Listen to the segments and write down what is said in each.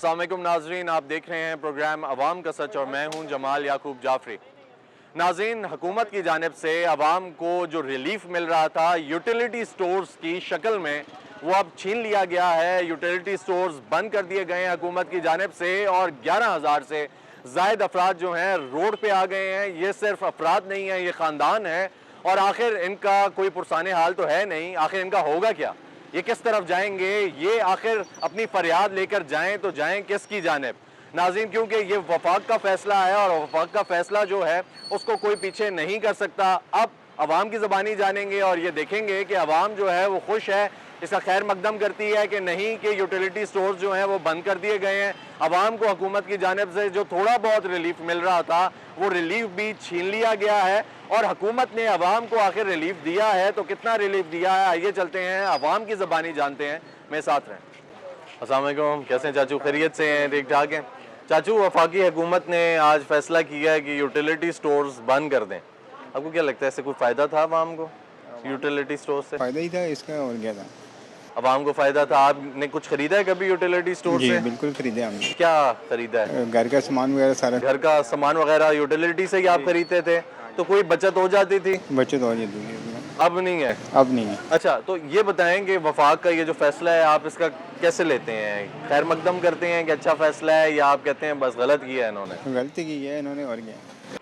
अस्सलाम वालेकुम नाजरीन, आप देख रहे हैं प्रोग्राम अवाम का सच और मैं हूं जमाल याकूब जाफरी। नाजरीन, हुकूमत की जानिब से अवाम को जो रिलीफ मिल रहा था यूटिलिटी स्टोर्स की शक्ल में, वो अब छीन लिया गया है। यूटिलिटी स्टोर्स बंद कर दिए गए हैं हुकूमत की जानिब से और 11,000 से ज़ायद अफराद जो हैं रोड पे आ गए हैं। ये सिर्फ अफराद नहीं है, ये ख़ानदान है और आखिर इनका कोई पुरसाने हाल तो है नहीं। आखिर इनका होगा क्या, ये किस तरफ जाएंगे, ये आखिर अपनी फरियाद लेकर जाएं तो जाएं किसकी जानिब नाज़रीन, क्योंकि ये वफाक का फैसला है और वफाक का फैसला जो है उसको कोई पीछे नहीं कर सकता। अब अवाम की ज़बानी जानेंगे और ये देखेंगे कि अवाम जो है वो खुश है, इसका खैर मकदम करती है कि नहीं, कि यूटिलिटी स्टोर्स जो हैं वो बंद कर दिए गए हैं। अवाम को हुकूमत की जानिब से जो थोड़ा बहुत रिलीफ मिल रहा था वो रिलीफ भी छीन लिया गया है और हुकूमत ने अवाम को आखिर रिलीफ दिया है तो कितना रिलीफ दिया है, आइए चलते हैं अवाम की ज़बानी जानते हैं। मेरे साथ रहें। अस्सलाम वालेकुम, कैसे हैं चाचू, खैरियत से हैं, ठीक ठाक हैं चाचू? वफाकी हुकूमत ने आज फैसला किया है कि यूटिलिटी स्टोर्स बंद कर दें। आपको क्या लगता है, इससे कोई फ़ायदा था अवाम को? यूटिलिटी स्टोर से फ़ायदा ही था इसका, और क्या था? अवाम को फ़ायदा था। आपने कुछ खरीदा है कभी यूटिलिटी स्टोर जी से? बिल्कुल खरीदे हमने। क्या खरीदा है? घर का सामान वगैरह सारा। घर का सामान वगैरह यूटिलिटी से ही आप खरीदते थे, तो कोई बचत हो जाती थी? बचत हो जाती है। अब नहीं है? अब नहीं है। अच्छा, तो ये बताएं कि वफाक का ये जो फैसला है आप इसका कैसे लेते हैं? खैर मकदम करते हैं कि अच्छा फैसला है, या आप कहते हैं बस गलत किया है इन्होंने? गलती की है इन्होंने, और क्या।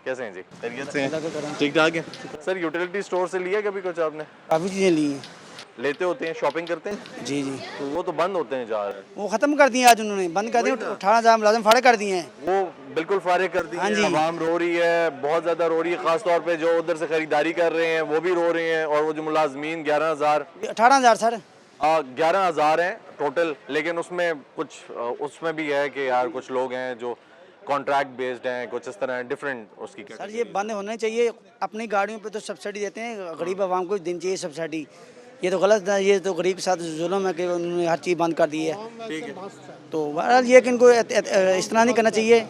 कैसे हैं जी, खैरियत से हैं, ठीक ठाक है? सर, यूटिलिटी स्टोर से लिया कभी कुछ आपने? काफ़ी चीज़ें ली हैं। लेते होते हैं, शॉपिंग करते हैं? जी जी, तो वो तो बंद होते हैं जहाँ, वो ख़त्म कर दिए आज उन्होंने, बंद कर दिए। 18,000 मुलाजिम फाड़े कर दिए हैं। वो बिल्कुल फारिग कर दिए हाँ हैं। जी। आवाम रो रही है, बहुत ज़्यादा रो रही है, ख़ास तौर पे जो उधर से खरीदारी कर रहे हैं वो भी रो रहे हैं, और वो जो मुलाजमीन 11,000 18,000 सर। 11,000 हैं टोटल, लेकिन उसमें कुछ उसमें भी है कि यार कुछ लोग हैं जो कॉन्ट्रैक्ट बेस्ड हैं, कुछ इस तरह डिफरेंट उसकी। सर ये बंद होने चाहिए। अपनी गाड़ियों पे तो सब्सिडी देते हैं, गरीब आवाम को देनी चाहिए सब्सिडी। ये तो गलत है, ये तो गरीब के साथ जुल्म है कि उन्होंने हर चीज़ बंद कर दी है। ठीक है, तो बहरहाल ये कि इनको इस तरह नहीं करना चाहिए।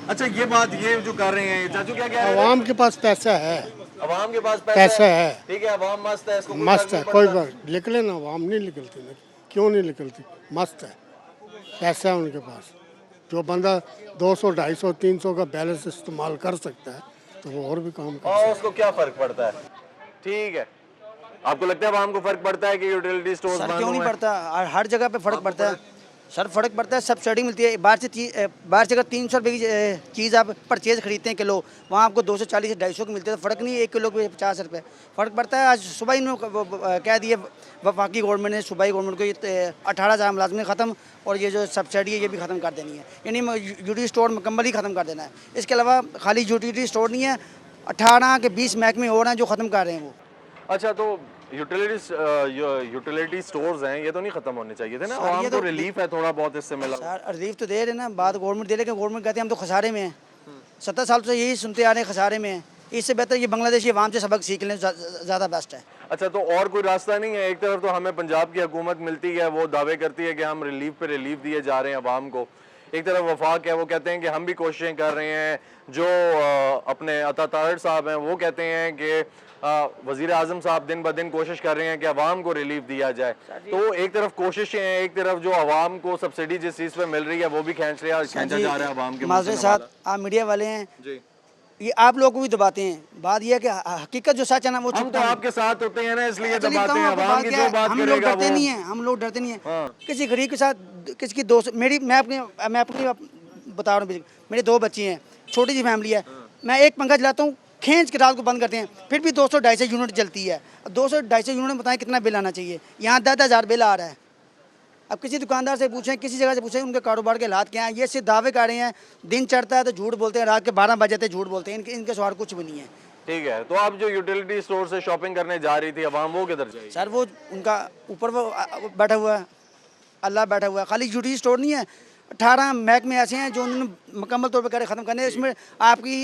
अच्छा ये बात ये जो कर रहे हैं चाचू, क्या कह रहे हैं? आवाम के पास पैसा है, अवाम के पास पैसा है। ठीक है, अवाम मस्त है, इसको कोई मस्त फर्क है, नहीं कोई पड़ता। बात निकले ना, आवाम नहीं निकलती ना। क्यों नहीं निकलती? मस्त है, पैसा है उनके पास। जो बंदा 200, 250, 300 का बैलेंस इस्तेमाल कर सकता है तो वो और भी काम कर सकता और उसको क्या फर्क पड़ता है? ठीक है, आपको लगता है आवाम को फर्क पड़ता है कि यूटिलिटी स्टोर्स सर बंद क्यों नहीं हुए हैं? पड़ता? हर जगह पे फ़र्क पड़ता है सर, फ़र्क पड़ता है। सब्सिडी मिलती है। बाहर से अगर 300 रुपये की चीज़ आप परचेज़ खरीदते हैं किलो, वहाँ आपको 240 से 250 की मिलती है। तो फ़र्क नहीं है, 1 किलो पे 50 रुपये फ़र्क पड़ता है। आज सुबह ही कह दिए वफाकी गवर्नमेंट ने, सूबाई गवर्नमेंट को, ये 18,000 मुलाजमें ख़त्म और ये जो सब्सिडी है ये भी ख़त्म कर देनी है। यानी यूटिलिटी स्टोर मुकम्मल ही ख़त्म कर देना है। इसके अलावा खाली यूटिलिटी स्टोर नहीं है, 18 के 20 महकमे और हैं जो ख़त्म कर रहे हैं वो। अच्छा, तो यूटिलिटी स्टोर्स हैं, ये तो नहीं खत्म होने चाहिए थे ना? सर, ये आवाम तो को रिलीफ है थोड़ा बहुत इससे मिला। सर रिलीफ तो दे रहे ना, बात गवर्नमेंट दे, लेकिन गवर्नमेंट कहते हैं हम तो खसारे में हैं। 70 साल से यही सुनते आ रहे हैं, खसारे में हैं। इससे बेहतर ये बांग्लादेशी अवाम से सबक सीख लें, ज़्यादा बेस्ट है। अच्छा, तो और कोई रास्ता नहीं है? एक तरफ तो हमें पंजाब की हुकूमत मिलती है, वो दावे करती है कि हम रिलीफ पे रिलीफ दिए जा रहे हैं अवाम को। एक तरफ वफाक है, वो कहते हैं कि हम भी कोशिशें कर रहे हैं। जो अपने अता ताहिर साहब हैं वो कहते हैं कि वज़ीर आज़म साहब दिन ब दिन कोशिश कर रहे हैं कि अवाम को रिलीफ दिया जाए। तो एक तरफ कोशिशें हैं, एक तरफ जो अवाम को सब्सिडी जिस चीज़ पे मिल रही है वो भी खींचा जा रहा है अवाम के। माजरे साथ आप मीडिया वाले हैं जी, ये आप लोग को भी दबाते हैं। बात यह है कि हकीकत जो सच है ना वो हम तो आपके साथ होते हैं ना, इसलिए चलिए दबाते हैं। अवाम की जो बात हम लोग करेगा डरते वो। नहीं है, हम लोग डरते नहीं है। हाँ। किसी गरीब के साथ किसी की दोस्त मैं अपनी बता रहा हूँ, मेरे 2 बच्चे हैं, छोटी सी फैमिली है। मैं एक पंखा चलाता हूँ, खींच के रात को बंद करते हैं, फिर भी 200-250 यूनिट चलती है। 200-250 यूनिट में बताएं कितना बिल आना चाहिए? यहाँ 10,000 बिल आ रहा है। अब किसी दुकानदार से पूछें, किसी जगह से पूछें उनके कारोबार के हालात क्या हैं, ये सिर्फ दावे कर रहे हैं। दिन चढ़ता है तो झूठ बोलते हैं, रात के 12 बजे तक झूठ बोलते हैं। इनके सवाल कुछ भी नहीं है। ठीक है, तो आप जो यूटिलिटी स्टोर से शॉपिंग करने जा रही थी अवाम, वो किधर जाएगी? सर वो उनका ऊपर वो बैठा हुआ है, अल्लाह बैठा हुआ है। खाली यूटिलिटी स्टोर नहीं है, 18 महकमे ऐसे हैं जो उन्होंने मुकम्मल तौर पर कह रहे ख़त्म करने। इसमें आपकी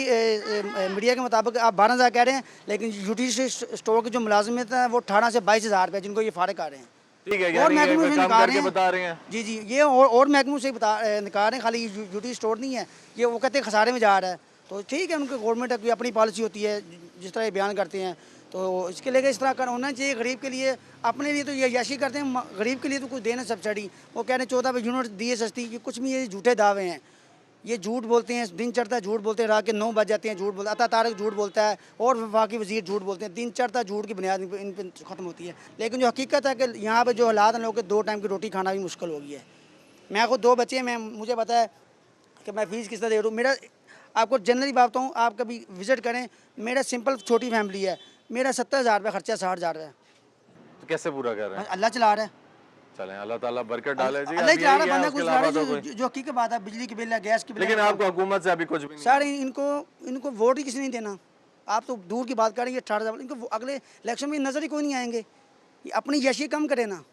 मीडिया के मुताबिक आप 12,000 कह रहे हैं, लेकिन यूटिलिटी स्टोर के जो मुलाजमत हैं वो 18 से 22,000 रुपये जिनको ये फारिग कर रहे हैं। ठीक है, और यानी महकमों ये से काम निकाल करके रहे हैं। बता रहे हैं। जी जी, ये और महकमों से निकाल रहे हैं, खाली यूटिलिटी स्टोर नहीं है। ये वो कहते हैं खसारे में जा रहा है, तो ठीक है, उनकी गवर्नमेंट की अपनी पॉलिसी होती है, जिस तरह ये बयान करते हैं। तो इसके लिए इस तरह का होना चाहिए गरीब के लिए। अपने लिए तो ये याशी करते हैं, गरीब के लिए तो कुछ देना सब्सिडी। वो कह रहे हैं 14 यूनिट दिए सस्ती, ये कुछ भी ये झूठे दावे हैं। ये झूठ बोलते हैं, दिन चढ़ता है झूठ बोलते हैं, रात के 9 बज जाते हैं झूठ बोलते हैं, अता तारक झूठ बोलता है और वफाकी वजीर झूठ बोलते हैं। दिन चढ़ता झूठ की बुनियाद इन पर ख़त्म होती है। लेकिन जो हकीकत है कि यहाँ पे जो हालात हैं, लोगों के 2 टाइम की रोटी खाना भी मुश्किल हो गई है। मैं खुद 2 बच्चे हैं, मुझे पता है कि मैं फ़ीस किस तरह दे रहा हूँ। मेरा आपको जनरली बात बताऊँ, आप कभी विज़िट करें, मेरा सिंपल छोटी फैमिली है, मेरा 70,000 रुपये खर्चा, 60,000 रुपये तो कैसे पूरा कर रहे हैं? अल्लाह चला रहा है। चलें, अल्लाह ताला बरकत डाले जी। अल्लाह अब चला रहा यही है, बंदा उसके कुछ अलावा ला तो रहा कोई- जो हकीकत बात है, बिजली की बिल है, गैस की बिल है। लेकिन आपको हुकूमत से अभी कुछ भी नहीं। सर इनको वोट ही किसी नहीं देना। आप तो दूर की बात करेंगे 18,000, इनको अगले इलेक्शन में नज़र ही कोई नहीं आएंगे। ये अपनी यशी कम करे ना,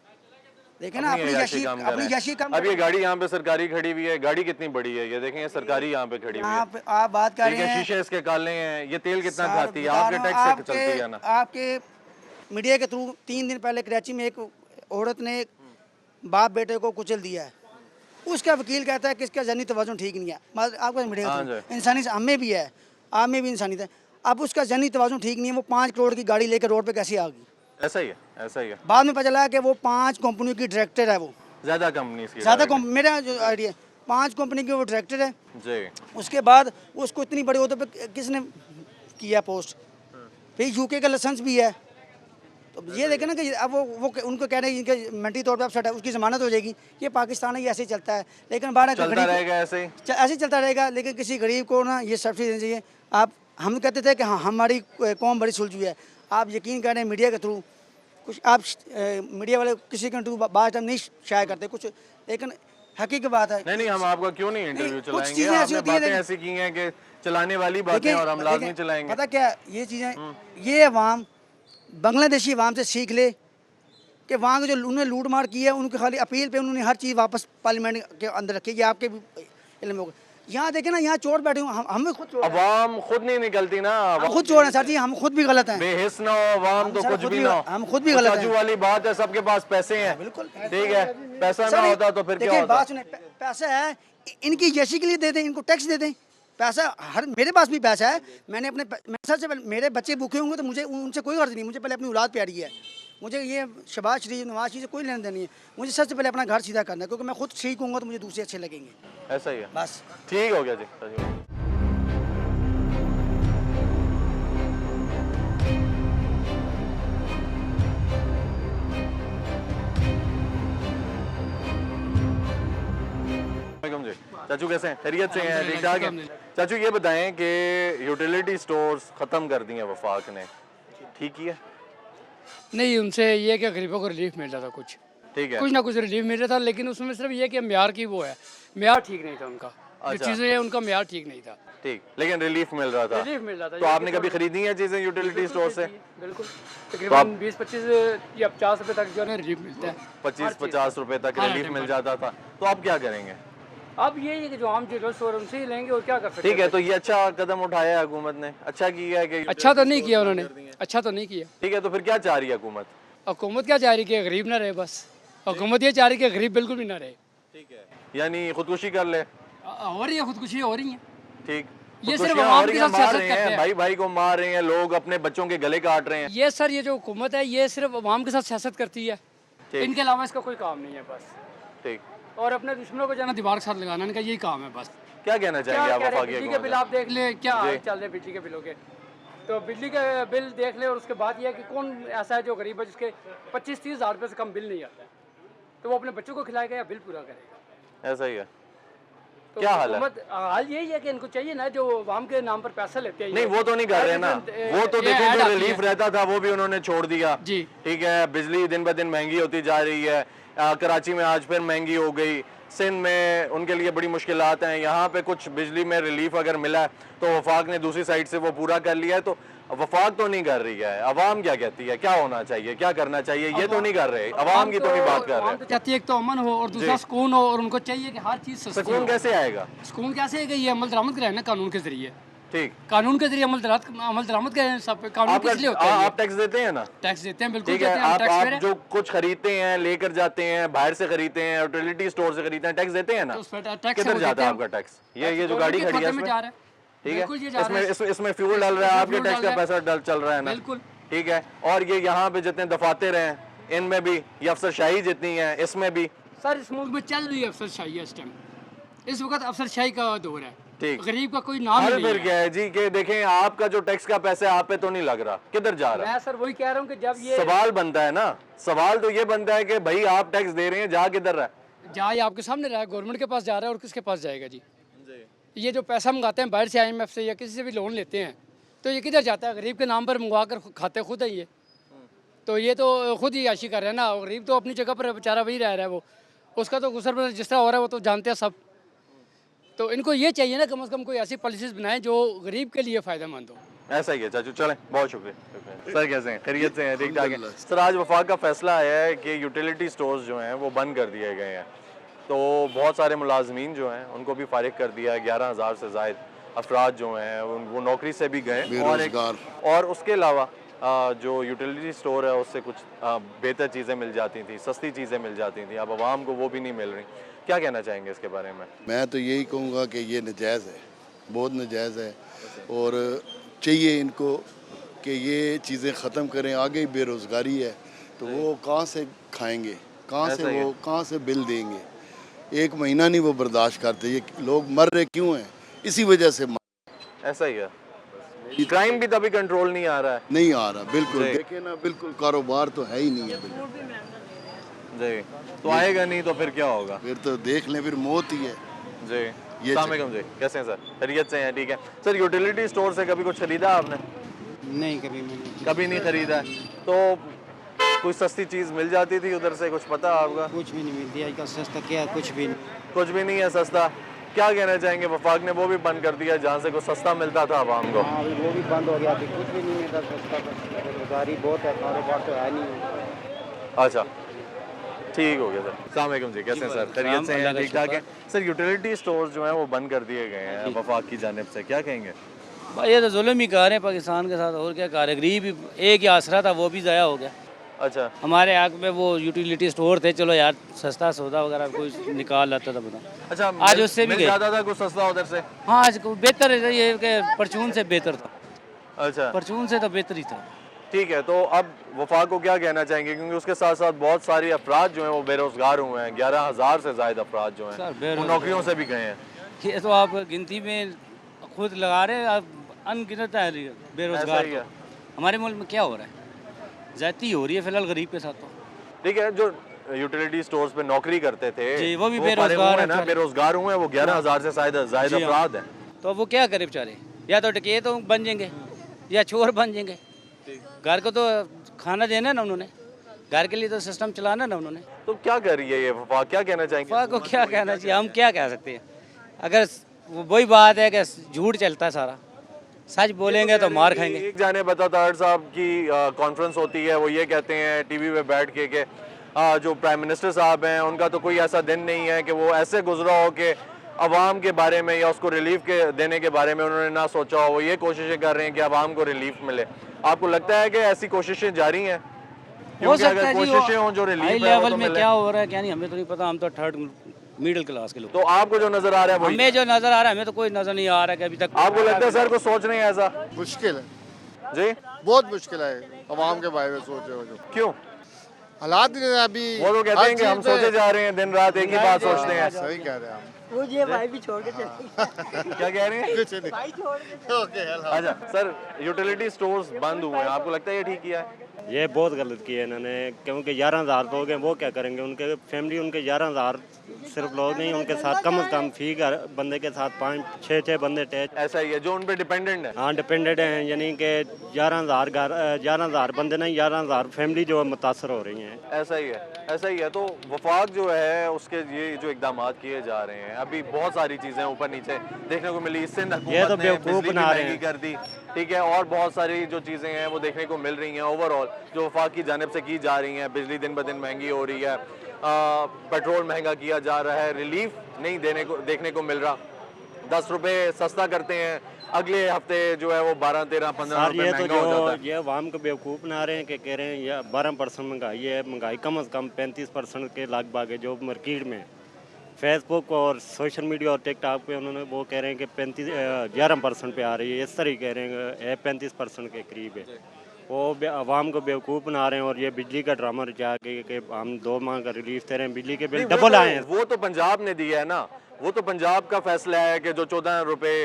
देखें ना, अपनी यशी कम अब ये गाड़ी यहाँ पे सरकारी खड़ी हुई है, गाड़ी कितनी बड़ी है, ये देखें, ये सरकारी यहाँ पे खड़ी हुई है। आप बात कर ठीक रहे है, हैं, शीशे इसके काले हैं, ये तेल कितना सर, खाती है, बता आपके रहा हूं, टैक्स से चलती है ना। आपके मीडिया के थ्रू 3 दिन पहले कराची में एक औरत ने बाप बेटे को कुचल दिया है। उसका वकील कहता है कि इसका जनी तवाज़ुन ठीक नहीं है। मतलब आपका मीडिया हाँ के थ्रू इंसानी हमें भी है, आप में भी इंसानियत है। अब उसका जनी तवाज़ुन ठीक नहीं है, वो 5 करोड़ की गाड़ी लेकर रोड पे कैसे आ गई? ऐसा ही है, ऐसा ही है। बाद में पता चला कि वो 5 कंपनियों की डायरेक्टर है। वो ज्यादा कंपनी की ज़्यादा मेरा जो आइडिया 5 कंपनी की वो डायरेक्टर है। जी। उसके बाद उसको इतनी बड़ी उहदे पे किसने किया पोस्ट, फिर यूके का लाइसेंस भी है। तो ये देखें ना कि अब वो उनको कह रहे हैं इनके मेंटली तौर पे अपसेट है, उसकी ज़मानत हो जाएगी। ये पाकिस्तान है, ये ऐसे ही चलता है। लेकिन बारह चलता रहेगा ऐसे ही, ऐसे ही चलता रहेगा। लेकिन किसी गरीब को ना ये सब्सिडी देनी चाहिए। हम कहते थे कि हाँ हमारी कौम बड़ी सुलझी है। आप यकीन करें मीडिया के थ्रू कुछ आप मीडिया वाले किसी के थ्रू बात टाइम नहीं शाया करते कुछ, लेकिन हकीकत बात है। नहीं हम आपका क्यों नहीं इंटरव्यू कुछ चलाएंगे, चीज़ें ऐसी आपने होती हैं, बातें ऐसी की हैं कि चलाने वाली बातें और हम लाजमी चलाएंगे। पता क्या ये चीज़ें, ये अवाम बांग्लादेशी अवाम से सीख ले कि वहाँ के जो उन्होंने लूट मार की है, उनके खाली अपील पे उन्होंने हर चीज़ वापस पार्लियामेंट के अंदर रखी। ये आपके भी इल्म होगा। यहाँ देखें ना, यहाँ चोर बैठे हुए, हम भी खुद चोर हैं। अवाम खुद नहीं निकलती ना, हम खुद चोर हैं सर जी, हम खुद भी गलत हैं। बेहिस ना हो अवाम तो सर कुछ खुद भी भी- ना हो। हम खुद भी गलत हैं। ताजू वाली बात है, सबके पास पैसे हैं, बिल्कुल। ठीक है, पैसा सर, ना होता तो फिर क्या देखिए, होता। बात सुने, पैसा है, इनकी जैसी के लिए दे दें, इनको टैक्स दे दें। पैसा हर मेरे पास भी पैसा है। मैंने अपने सबसे पहले मेरे बच्चे भूखे होंगे तो मुझे उनसे कोई गर्ज नहीं, मुझे पहले अपनी औलाद प्यारी है। मुझे ये शहबाज शरीफ नवाज शरीफ से कोई लेना देना नहीं है। मुझे सबसे पहले अपना घर सीधा करना है, क्योंकि मैं खुद ठीक होऊंगा तो मुझे दूसरे अच्छे लगेंगे। ऐसा ही है, बस ठीक हो गया जी। जी चाचू कैसे हैं, खैरियत से हैं, ठीक ठाक हैं? चाचू ये बताएं कि यूटिलिटी स्टोर्स ख़त्म कर दिए वफाक ने, ठीक ही है? नहीं, उनसे ये कि गरीबों को रिलीफ मिल रहा था ठीक है, कुछ ना कुछ रिलीफ मिल रहा था, लेकिन उसमें सिर्फ ये कि म्यार की वो है, म्यार ठीक नहीं था उनका। जो अच्छा। चीज़ें हैं उनका म्यार ठीक नहीं था। ठीक, लेकिन रिलीफ मिल रहा था। रिलीफ मिल रहा था। तो आपने कभी खरीदी हैं चीज़ें यूटिलिटी स्टोर से? बिल्कुल, तकरीबन 20-25 या 50 रुपए तक जो है रिलीफ मिलता है। 25-50 रुपए तक हाँ, रिलीफ हाँ, मिल जाता था। तो आप क्या करेंगे? अब ये है कि जो आम जनरल स्टोर उनसे ही लेंगे और क्या कर सकते ठीक है, तो ये अच्छा कदम उठाया है हुकूमत ने, अच्छा किया है कि अच्छा तो नहीं किया उन्होंने, अच्छा तो नहीं किया। ठीक है, तो फिर क्या चाह रही है हुकूमत? हुकूमत क्या चाह रही कि गरीब ना रहे, बस हुकूमत ये चाह रही कि गरीब बिल्कुल भी ना रहे। ठीक है, यानी खुदकुशी कर ले। हो रही है, खुदकुशी हो रही है। ठीक, ये सिर्फ खुदकुशियां आवाम हो रही के हैं, साथ मार सियासत रहे करते हैं, हैं। भाई भाई को मार रहे हैं, लोग अपने बच्चों के गले काट रहे हैं। ये सर, ये जो हुकूमत है ये सिर्फ अवाम के साथ सियासत करती है, ठीक। इनके अलावा इसका कोई काम नहीं है बस। ठीक, और अपने दुश्मनों को जाना दीवार के साथ लगाना, इनका यही काम है बस। क्या कहना क्या चाहेंगे आप कह रहे हैं, वफाकी बिजली के बिल हुकूमत आप देख ले, क्या जी। हाल चल रहे बिजली के बिलों के। तो बिजली के बिल देख ले, और उसके बाद ये है कि कौन ऐसा है जो गरीब है जिसके 25-30 हज़ार रुपये से कम बिल नहीं आता है, तो वो अपने बच्चों को खिलाएगा या बिल पूरा करेगा? से? ऐसा ही है। तो क्या हाल है? हाल यही है कि इनको चाहिए ना, जो आवाम के नाम पर पैसा लेते हैं। नहीं, वो तो नहीं कर रहे ना, वो तो देखें जो रिलीफ रहता था वो भी उन्होंने छोड़ दिया। जी। ठीक है, बिजली दिन ब दिन महंगी होती जा रही है। कराची में आज फिर महंगी हो गई, सिंध में उनके लिए बड़ी मुश्किलात हैं। यहाँ पे कुछ बिजली में रिलीफ अगर मिला है तो वफाक ने दूसरी साइड से वो पूरा कर लिया है। तो वफाक तो नहीं कर रही है, अवाम क्या कहती है, क्या होना चाहिए, क्या करना चाहिए? ये तो नहीं कर रहे, अवाम की तो नहीं बात कर अवाम तो रहे। चाहती है एक तो अमन हो और दूसरा सुकून हो, और उनको चाहिए कि हर चीज़ सस्ती सुकून हो। कैसे आएगा? सुकून कैसे है कि ये अमल दरामद कराए ना कानून के जरिए, ठीक, कानून के जरिए अमल दरामद करें सब पे। कानून किस लिए होता है? आप टैक्स देते हैं ना? टैक्स देते हैं, बिल्कुल ठीक देते है, हैं, हम टैक्स पेयर आप हैं। जो कुछ खरीदते हैं, लेकर जाते हैं, बाहर से खरीदते हैं, यूटिलिटी स्टोर से खरीदते हैं, टैक्स देते हैं ना? तो उस पर टैक्स किधर वो जाता देते है हैं। आपका टैक्स? ये जो तो गाड़ी उनके खड़ी है खाते में इसमें, जा रहा है। ठीक बिल्कुल ये है, जा रहा है। इसमें फ्यूल डल रहा है, आपके फ्यूल टैक्स डल का रहा है। पैसा चल रहा है ना? बिल्कुल। ठीक है, और ये यहाँ पे जितने दफातर हैं इनमें भी ये अफसरशाही जितनी है इसमें भी। सर इस मुल्क में चल रही है अफसरशाही इस टाइम, इस वक्त अफसरशाही का दौर है, ठीक। गरीब का कोई नाम ही अरे नहीं फिर है। क्या है जी कि देखें आपका जो टैक्स का पैसा है आप पे तो नहीं लग रहा, किधर जा रहा है? मैं सर वही कह रहा हूँ कि जब ये सवाल बनता है ना, सवाल तो ये बनता है कि भाई आप टैक्स दे रहे हैं, जा किधर रहा है? जहाँ ये आपके सामने रहा है, गवर्नमेंट के पास जा रहा है और किसके पास जाएगा जी? ये जो पैसा मंगाते हैं बाहर से, IMF से या किसी से भी लोन लेते हैं, तो ये किधर जाता है? गरीब के नाम पर मंगवा कर खाते खुद है ये, तो ये तो खुद ही याशी कर रहे हैं ना। गरीब तो अपनी जगह पर बेचारा वही रह रहा है, वो उसका तो गुजर बसर जिस तरह हो रहा है वो तो जानते हैं सब। तो इनको ये चाहिए ना कम से कम कोई ऐसी पॉलिसीज बनाएं जो गरीब के लिए फ़ायदेमंद हो। ऐसा ही है चाचू, चलें, बहुत शुक्रिया। सर कैसे हैं? खैरियत से हैं? ठीक ठाक है सर। आज वफाक का फैसला आया है कि यूटिलिटी स्टोर्स जो हैं वो बंद कर दिए गए हैं, तो बहुत सारे मुलाजमीन जो हैं उनको भी फारिग कर दिया है। 11,000 से ज़ायद अफराद जो हैं वो नौकरी से भी गए, और उसके अलावा जो यूटिलिटी स्टोर है उससे कुछ बेहतर चीज़ें मिल जाती थी, सस्ती चीज़ें मिल जाती थी, अब आवाम को वो भी नहीं मिल रही। क्या कहना चाहेंगे इसके बारे में? मैं तो यही कहूँगा कि ये नजायज़ है, बहुत नजायज़ है, और चाहिए इनको कि ये चीज़ें ख़त्म करें। आगे बेरोज़गारी है तो वो कहाँ से खाएंगे, कहाँ से बिल देंगे? एक महीना नहीं वो बर्दाश्त करते। ये लोग मर रहे क्यों हैं? इसी वजह से ऐसा ही है, क्राइम भी तभी कंट्रोल नहीं आ रहा है। नहीं आ रहा, बिल्कुल देखे ना, बिल्कुल कारोबार तो है ही नहीं है बिल्कुल जी। तो आएगा नहीं तो फिर क्या होगा? फिर तो देख लें, फिर मौत ही है जी। ये अस्सलाम जी, कैसे हैं सर? खैरियत से हैं? ठीक है सर। यूटिलिटी स्टोर से कभी कुछ खरीदा आपने? नहीं, कभी मैंने कभी नहीं खरीदा। तो कुछ सस्ती चीज़ मिल जाती थी उधर से, कुछ पता आपका? कुछ भी नहीं मिलती आजकल, सस्ता क्या, कुछ भी नहीं। कुछ भी नहीं है सस्ता। क्या कहना चाहेंगे? वफाक ने वो भी बंद कर दिया जहाँ से कुछ सस्ता मिलता था आवाम को। हाँ, वो भी बंद हो गया, अभी कुछ भी नहीं मिलता सस्ता, बेरोजगारी बहुत है, कारोबार तो है नहीं। अच्छा, ठीक हो गया सर। अस्सलाम वालेकुम जी, कैसे हैं सर? खैरियत से हैं? ठीक ठाक है सर। यूटिलिटी स्टोर्स जो हैं वो बंद कर दिए गए हैं वफाक की जानिब से, क्या कहेंगे? भाई ये तो जुल्म ही कर रहे हैं पाकिस्तान के साथ, और क्या कर रहे हैं? गरीब ही एक ही आसरा था, वो भी ज़ाया हो गया। अच्छा, हमारे आग में वो यूटिलिटी स्टोर थे, चलो यार सस्ता सौदा वगैरह कोई निकाल लाता था, बता अच्छा। आज उससे भी मिल गए। जाता था कुछ सस्ता उधर से? हाँ, आज बेहतर है ये कि परचून से बेहतर था, अच्छा, परचून से तो बेहतर ही था। ठीक है। तो अब वफाक को क्या कहना चाहेंगे, क्योंकि उसके साथ साथ बहुत सारे अफराद जो हैं वो बेरोजगार हुए हैं। 11,000 से ज़ायद अफराद जो हैं वो नौकरियों से भी गए हैं। ये तो आप गिनती में खुद लगा रहे हैं, आप अनगिनत है बेरोजगार। ऐसा ही है। तो हमारे मुल्क में क्या हो रहा है? ज़्यादती हो रही है फिलहाल गरीब के साथ। तो ठीक है, जो यूटिलिटी स्टोर्स पे नौकरी करते थे जी, वो भी परे बेरोजगार हुए हैं ना, बेचारे। बेरोजगार हुए हैं वो। 11,000 से ज़ायद जी हाँ। अफराद हैं। तो वो क्या करे बेचारे? या तो डकैत बन जाएंगे या चोर बन जाएंगे। घर को तो खाना देना ना उन्होंने, घर के लिए तो सिस्टम चलाना ना उन्होंने। तो क्या कर रही है ये वफाक? क्या कहना चाहेंगे? वफाक को क्या कहना चाहिए, हम क्या कह सकते हैं? अगर वही बात है कि झूठ चलता है सारा, सच बोलेंगे तो मार खाएंगे। एक जाने बता तारड़ साहब की कॉन्फ्रेंस होती है, वो ये कहते हैं टीवी पे बैठ के कि जो प्राइम मिनिस्टर साहब हैं उनका तो कोई ऐसा दिन नहीं है कि वो ऐसे गुजरा हो कि अवाम के बारे में या उसको रिलीफ के देने के बारे में उन्होंने ना सोचा हो। वो ये कोशिशें कर रहे हैं कि अवाम को रिलीफ मिले। आपको लगता है कि ऐसी कोशिशें जारी हैं? हो क्योंकि सकता अगर है जी, कोशिशें हों जो हाई रिलीफ लेवल में क्या हो रहा है क्या नहीं हमें तो नहीं पता, हम तो थर्ड मिडिल क्लास के लोग। तो आपको जो नजर आ रहा है वो हमें जो नजर आ रहा है, हमें तो कोई नजर नहीं आ रहा है कि अभी तक। आपको लगता है सर को सोच नहीं है ऐसा? मुश्किल है, जी, बहुत मुश्किल है अवाम के बारे में सोच रहे हो जो क्यों? हालात नहीं है अभी। वो तो कहते हैं कि हम सोचे जा रहे हैं, दिन रात एक ही बात सोचते हैं। सही कह रहे हैं हम। मुझे भाई भी छोड़ के चले क्या कह रहे हैं? कुछ नहीं। ओके, अच्छा सर, यूटिलिटी स्टोर्स बंद हुए हैं, आपको लगता है ये ठीक किया है? ये बहुत गलत किया है इन्होंने, क्योंकि 11,000 लोग हैं, वो क्या करेंगे? उनके फैमिली, उनके 11,000 सिर्फ लोग नहीं, उनके साथ कम से कम फी घर बंदे के साथ 5-6 बंदे अटैच। ऐसा ही है जो उन पे डिपेंडेंट है। हाँ, डिपेंडेंट हैं, यानी कि 11,000 बंदे नहीं, 11,000 फैमिली जो है मुतासर हो रही हैं। ऐसा ही है, ऐसा ही है। तो वफाक जो है उसके ये जो इकदाम किए जा रहे हैं, अभी बहुत सारी चीज़ें ऊपर नीचे देखने को मिली। इससे ये तो हुकूमत ने बेवकूफ़ बिजली भी बना रहे महंगी हैं। कर दी, ठीक है, और बहुत सारी जो चीज़ें हैं वो देखने को मिल रही हैं। ओवरऑल जो वफाक की जानिब से की जा रही हैं, बिजली दिन ब दिन महंगी हो रही है, पेट्रोल महंगा किया जा रहा है, रिलीफ नहीं देखने को मिल रहा। 10 रुपये सस्ता करते हैं, अगले हफ्ते जो है वो 12, 13, 15 रुपये ये तो महंगा हो जाता है। जो ये आवाम को बेवकूफ़ बना रहे हैं कि कह रहे हैं ये 12% महंगाई है। महंगाई कम से कम 35% के लगभग है जो मार्केट में। फेसबुक और सोशल मीडिया और टिकटॉक पे उन्होंने वो कह रहे हैं कि 11% पे आ रही है, इस तरह कह रहे हैं 35% के करीब है। वो आवाम को बेवकूफ़ बना रहे हैं और ये बिजली का ड्रामा रचा के कि हम 2 माह का रिलीफ दे रहे हैं, बिजली के बिल नहीं, डबल आए हैं। वो तो पंजाब ने दिया है ना, वो तो पंजाब का फैसला है कि जो 14 रुपए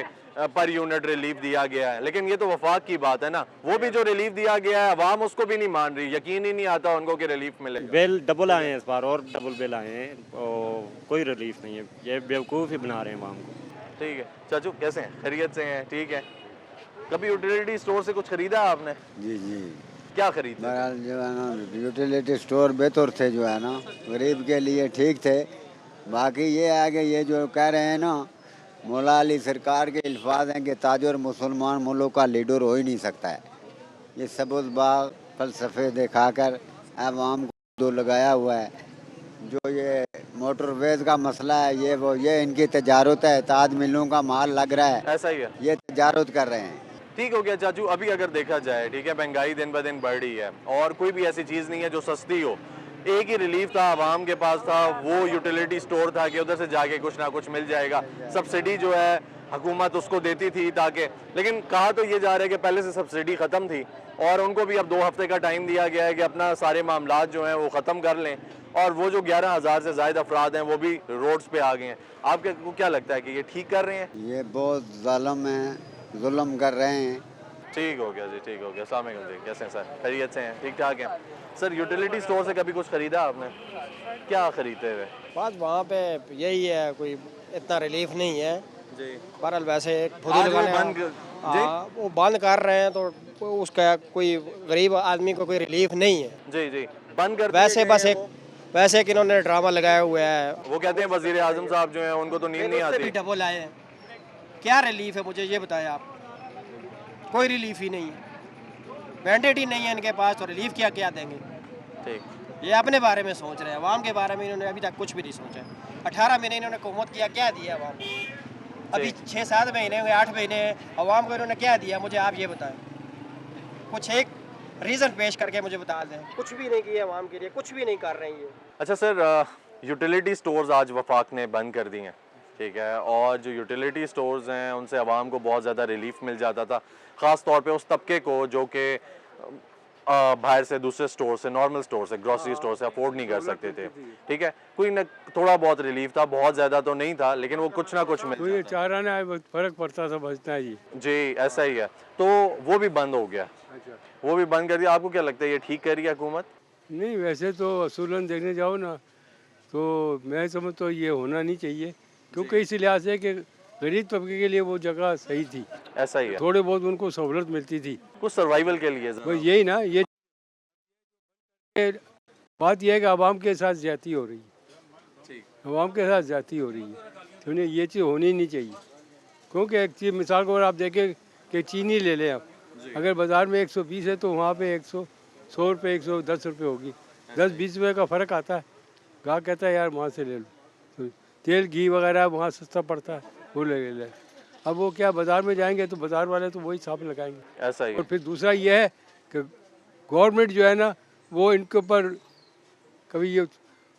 पर यूनिट रिलीफ दिया गया है, लेकिन ये तो वफाक की बात है ना। वो भी जो रिलीफ दिया गया है अवाम उसको भी नहीं मान रही, यकीन ही नहीं आता उनको कि रिलीफ मिलेगा। बिल डबल आए हैं इस बार, और डबल बिल आए हैं और कोई रिलीफ नहीं है। ये बेवकूफ़ ही बना रहे हैं आवाम को। ठीक है चाचू, कैसे हैं? खैरियत से हैं? ठीक है। कभी यूटिलिटी स्टोर से कुछ खरीदा आपने? जी जी, क्या खरीदा? बहरहाल जो है ना यूटिलिटी स्टोर बेहतर थे, जो है ना गरीब के लिए ठीक थे। बाकी ये है कि ये जो कह रहे हैं ना मौला अली सरकार के अल्फाज हैं कि ताजर मुसलमान मुल्क का लीडर हो ही नहीं सकता है। ये सबुज बाग फलसफे दिखाकर आवाम को दो लगाया हुआ है। जो ये मोटरवेज का मसला है ये इनकी तजारत है, ताज मिलों का माल लग रहा है, ऐसा ही है, ये तजारत कर रहे हैं। ठीक हो गया चाचू। अभी अगर देखा जाए, ठीक है, महंगाई दिन ब दिन बढ़ रही है और कोई भी ऐसी चीज़ नहीं है जो सस्ती हो। एक ही रिलीफ था आवाम के पास था, वो यूटिलिटी स्टोर था कि उधर से जाके कुछ ना कुछ मिल जाएगा। सब्सिडी जो है हुकूमत उसको देती थी ताकि, लेकिन कहा तो ये जा रहा है कि पहले से सब्सिडी ख़त्म थी और उनको भी अब 2 हफ्ते का टाइम दिया गया है कि अपना सारे मामलात जो हैं वो ख़त्म कर लें। और वो जो 11,000 से ज़ायद अफराद हैं वो भी रोड्स पे आ गए हैं। आपको क्या लगता है कि ये ठीक कर रहे हैं? ये बहुत ज़ालिम है, जुल्म कर रहे हैं। ठीक हो गया जी, ठीक हो गया। अस्सलाम वालेकुम जी, कैसे हैं सर? खैरियत से हैं? ठीक ठाक हैं सर। यूटिलिटी स्टोर से कभी कुछ ख़रीदा आपने? क्या ख़रीदते हुए? बात वहाँ पे यही है, कोई इतना रिलीफ नहीं है जी। बहरहाल वैसे आज वो बंद वो बंद कर रहे हैं तो उसका कोई गरीब आदमी को कोई रिलीफ नहीं है। जी जी, बंद कर वैसे बस एक वैसे कि इन्होंने ड्रामा लगाया हुआ है। वो कहते हैं वज़ीर आज़म साहब जो हैं उनको तो नींद नहीं आती। डबल आए हैं, क्या रिलीफ है मुझे ये बताएं आप? कोई रिलीफ ही नहीं है, मैंडेट ही नहीं है इनके पास, तो रिलीफ क्या क्या देंगे? ठीक, ये अपने बारे में सोच रहे हैं, अवाम के बारे में इन्होंने अभी तक कुछ भी नहीं सोचा। 18 महीने इन्होंने हुकूमत किया, क्या दिया अवाम को? अभी 6-7 महीने हुए, 8 महीने अवाम को इन्होंने क्या दिया? मुझे आप ये बताएं, कुछ एक रीज़न पेश करके मुझे बता दें। कुछ भी नहीं किया अवाम के लिए, कुछ भी नहीं कर रहे हैं ये। अच्छा सर, यूटिलिटी स्टोर्स आज वफाक ने बंद कर दी हैं, ठीक है, और जो यूटिलिटी स्टोर्स हैं उनसे आवाम को बहुत ज़्यादा रिलीफ मिल जाता था, ख़ास तौर पे उस तबके को जो कि बाहर से दूसरे स्टोर से, नॉर्मल स्टोर से, ग्रॉसरी स्टोर से अफोर्ड नहीं कर सकते थे। ठीक है, कोई न थोड़ा बहुत रिलीफ था, बहुत ज़्यादा तो नहीं था, लेकिन वो कुछ ना कुछ मिल ये चारा ना फ़र्क पड़ता था बचता ही। जी, ऐसा ही है। तो वो भी बंद हो गया। अच्छा, वो भी बंद कर दिया। आपको क्या लगता है ये ठीक कर रही है हुकूमत? नहीं वैसे तो असूलन देखने जाओ ना तो मैं समझ तो ये होना नहीं चाहिए, क्योंकि इस लिहाज से कि गरीब तबके के लिए वो जगह सही थी। ऐसा ही है, थोड़े बहुत उनको सहूलत मिलती थी कुछ सर्वाइवल के लिए। बस यही ना, ये बात यह है कि आवाम के साथ ज्यादती हो रही है, आवाम के साथ ज्यादती हो रही है, तो उन्हें ये चीज़ होनी नहीं चाहिए। क्योंकि एक चीज़ मिसाल को अगर आप देखें कि चीनी ले लें आप, अगर बाज़ार में 120 है तो वहाँ पे 100 रुपये 110 रुपये होगी, 10-20 रुपये का फ़र्क आता है। गाहक कहता है यार वहाँ से ले लो, तो तेल घी वगैरह वहाँ सस्ता पड़ता है, वो ले ले। अब वो क्या बाज़ार में जाएंगे तो बाज़ार वाले तो वही हिसाब लगाएंगे। ऐसा ही और फिर दूसरा ये है कि गवर्नमेंट जो है ना वो इनके ऊपर कभी ये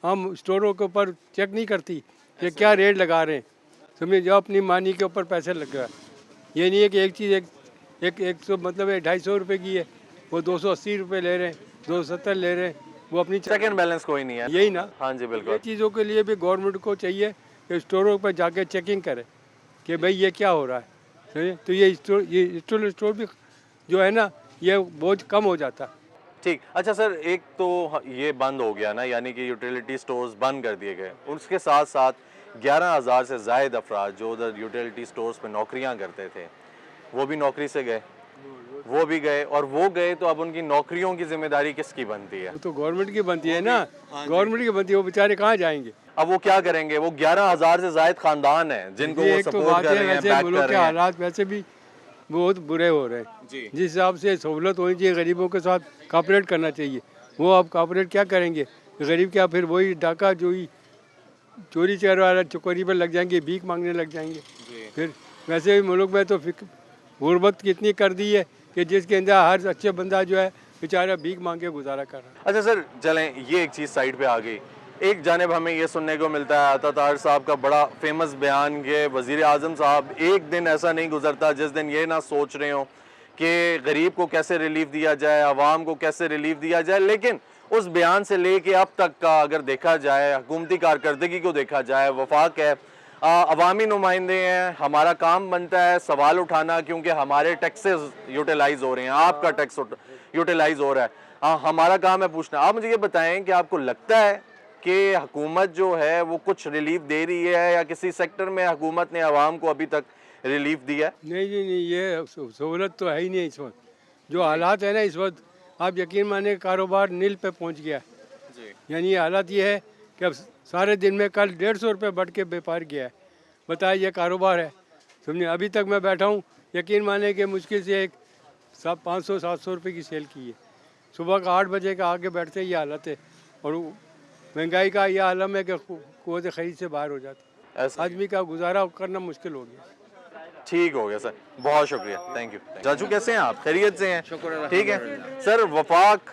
हम स्टोरों के ऊपर चेक नहीं करती कि क्या रेट लगा रहे हैं, समझे, जो अपनी मानी के ऊपर पैसे लग रहा है। ये नहीं है कि एक चीज़ एक सौ मतलब 250 रुपये की है, वो 280 रुपये ले रहे हैं, 270 ले रहे हैं, वो अपनी सेकंड बैलेंस कोई नहीं है। यही ना। हाँ जी बिल्कुल। ये चीज़ों के लिए भी गवर्नमेंट को चाहिए कि स्टोरों पर जाके चेकिंग करे कि भाई ये क्या हो रहा है, समझे, तो ये स्टोर भी जो है ना ये बहुत कम हो जाता है। ठीक। अच्छा सर, एक तो ये बंद हो गया ना, यानी कि यूटिलिटी स्टोर्स बंद कर दिए गए, उसके साथ साथ 11,000 से ज़ायद अफराद जो उधर यूटिलिटी स्टोर्स पे नौकरियां करते थे वो भी नौकरी से गए, वो भी गए, और वो गए तो अब उनकी नौकरियों की जिम्मेदारी किसकी बनती है? वो तो गवर्नमेंट की बनती है ना, गवर्नमेंट की बनती है, वो बेचारे कहाँ जाएंगे? अब वो क्या करेंगे? वो 11,000 से ज़ायद खानदान है जिनको वो सपोर्ट कर रहे हैं, बैक कर रहे हैं। हालात वैसे भी बहुत बुरे हो रहे हैं, जिस हिसाब से सहूलत होनी चाहिए, गरीबों के साथ कॉपरेट करना चाहिए, वो अब कॉपरेट क्या करेंगे? गरीब क्या फिर वही डाका जो ही चोरी चोरी वाला चोरी पर लग जाएंगे, भीख मांगने लग जाएंगे। फिर वैसे भी मुल्क में तो गुर्बत कितनी कर दी है कि जिसके अंदर हर अच्छे बंदा जो है बेचारा भीख मांग के गुजारा कर रहा है। अच्छा सर, चलें ये एक चीज़ साइड पे आ गई। एक जानिब हमें ये सुनने को मिलता है, आता ताहिर साहब का बड़ा फेमस बयान, के वज़ीर आज़म साहब एक दिन ऐसा नहीं गुजरता जिस दिन ये ना सोच रहे हो कि गरीब को कैसे रिलीफ दिया जाए, आवाम को कैसे रिलीफ दिया जाए, लेकिन उस बयान से लेके अब तक का अगर देखा जाए, हुकूमती कारकर्दगी को देखा जाए, वफाक है, अवामी नुमाइंदे हैं, हमारा काम बनता है सवाल उठाना, क्योंकि हमारे टैक्सेस यूटिलाइज हो रहे हैं, आपका टैक्स यूटिलाइज हो रहा है, हमारा काम है पूछना। आप मुझे ये बताएं कि आपको लगता है कि हुकूमत जो है वो कुछ रिलीफ दे रही है, या किसी सेक्टर में हुकूमत ने आवाम को अभी तक रिलीफ दिया है? नहीं जी नहीं, ये सहूलत तो है ही नहीं इस वक्त। जो हालात है ना इस वक्त, आप यकीन माने कारोबार नील पे पहुंच गया है। यानी ये हालत ये है कि अब सारे दिन में कल 150 रुपये बढ़ के व्यापार किया है। बताइए ये कारोबार है? समझे, अभी तक मैं बैठा हूँ, यकीन माने कि मुश्किल से एक 500-700 रुपये की सेल की है। सुबह का 8 बजे का आके बैठते ये हालत है, और महंगाई का यह आलम है कि क़ुव्वत ख़रीद से बाहर हो जाती है। आदमी का गुजारा करना मुश्किल हो गया। ठीक हो गया सर, बहुत शुक्रिया, थैंक यू। चाचू कैसे हैं आप? खैरियत से हैं? ठीक है सर। वफाक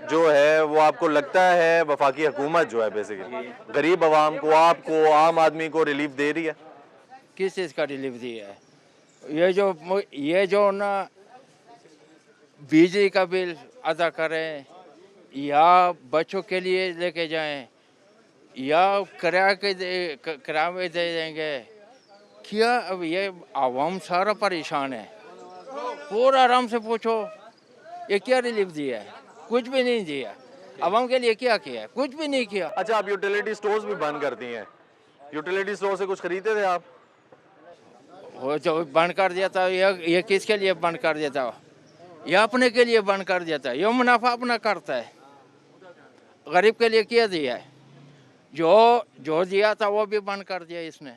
जो है वो आपको लगता है, वफाकी हुकूमत जो है बेसिकली गरीब आवाम को, आपको, आम आदमी को रिलीफ दे रही है? किस चीज़ का रिलीफ दिया है? ये जो ना बिजली का बिल अदा करें, या बच्चों के लिए लेके जाएं, या किराए में दे देंगे क्या? अब ये आवाम सारा परेशान है। पूरा आराम से पूछो, ये क्या रिलीफ दिया है? कुछ भी नहीं दिया। आवाम के लिए क्या किया है? कुछ भी नहीं किया। अच्छा, आप यूटिलिटी स्टोर्स भी बंद कर दिए हैं। यूटिलिटी स्टोर से कुछ खरीदते थे आप? वो जो बंद कर दिया था, ये किसके लिए बंद कर दिया था? ये अपने के लिए बंद कर दिया था। ये मुनाफा अपना करता है। गरीब के लिए क्या दिया है? जो दिया था वो भी बंद कर दिया इसने।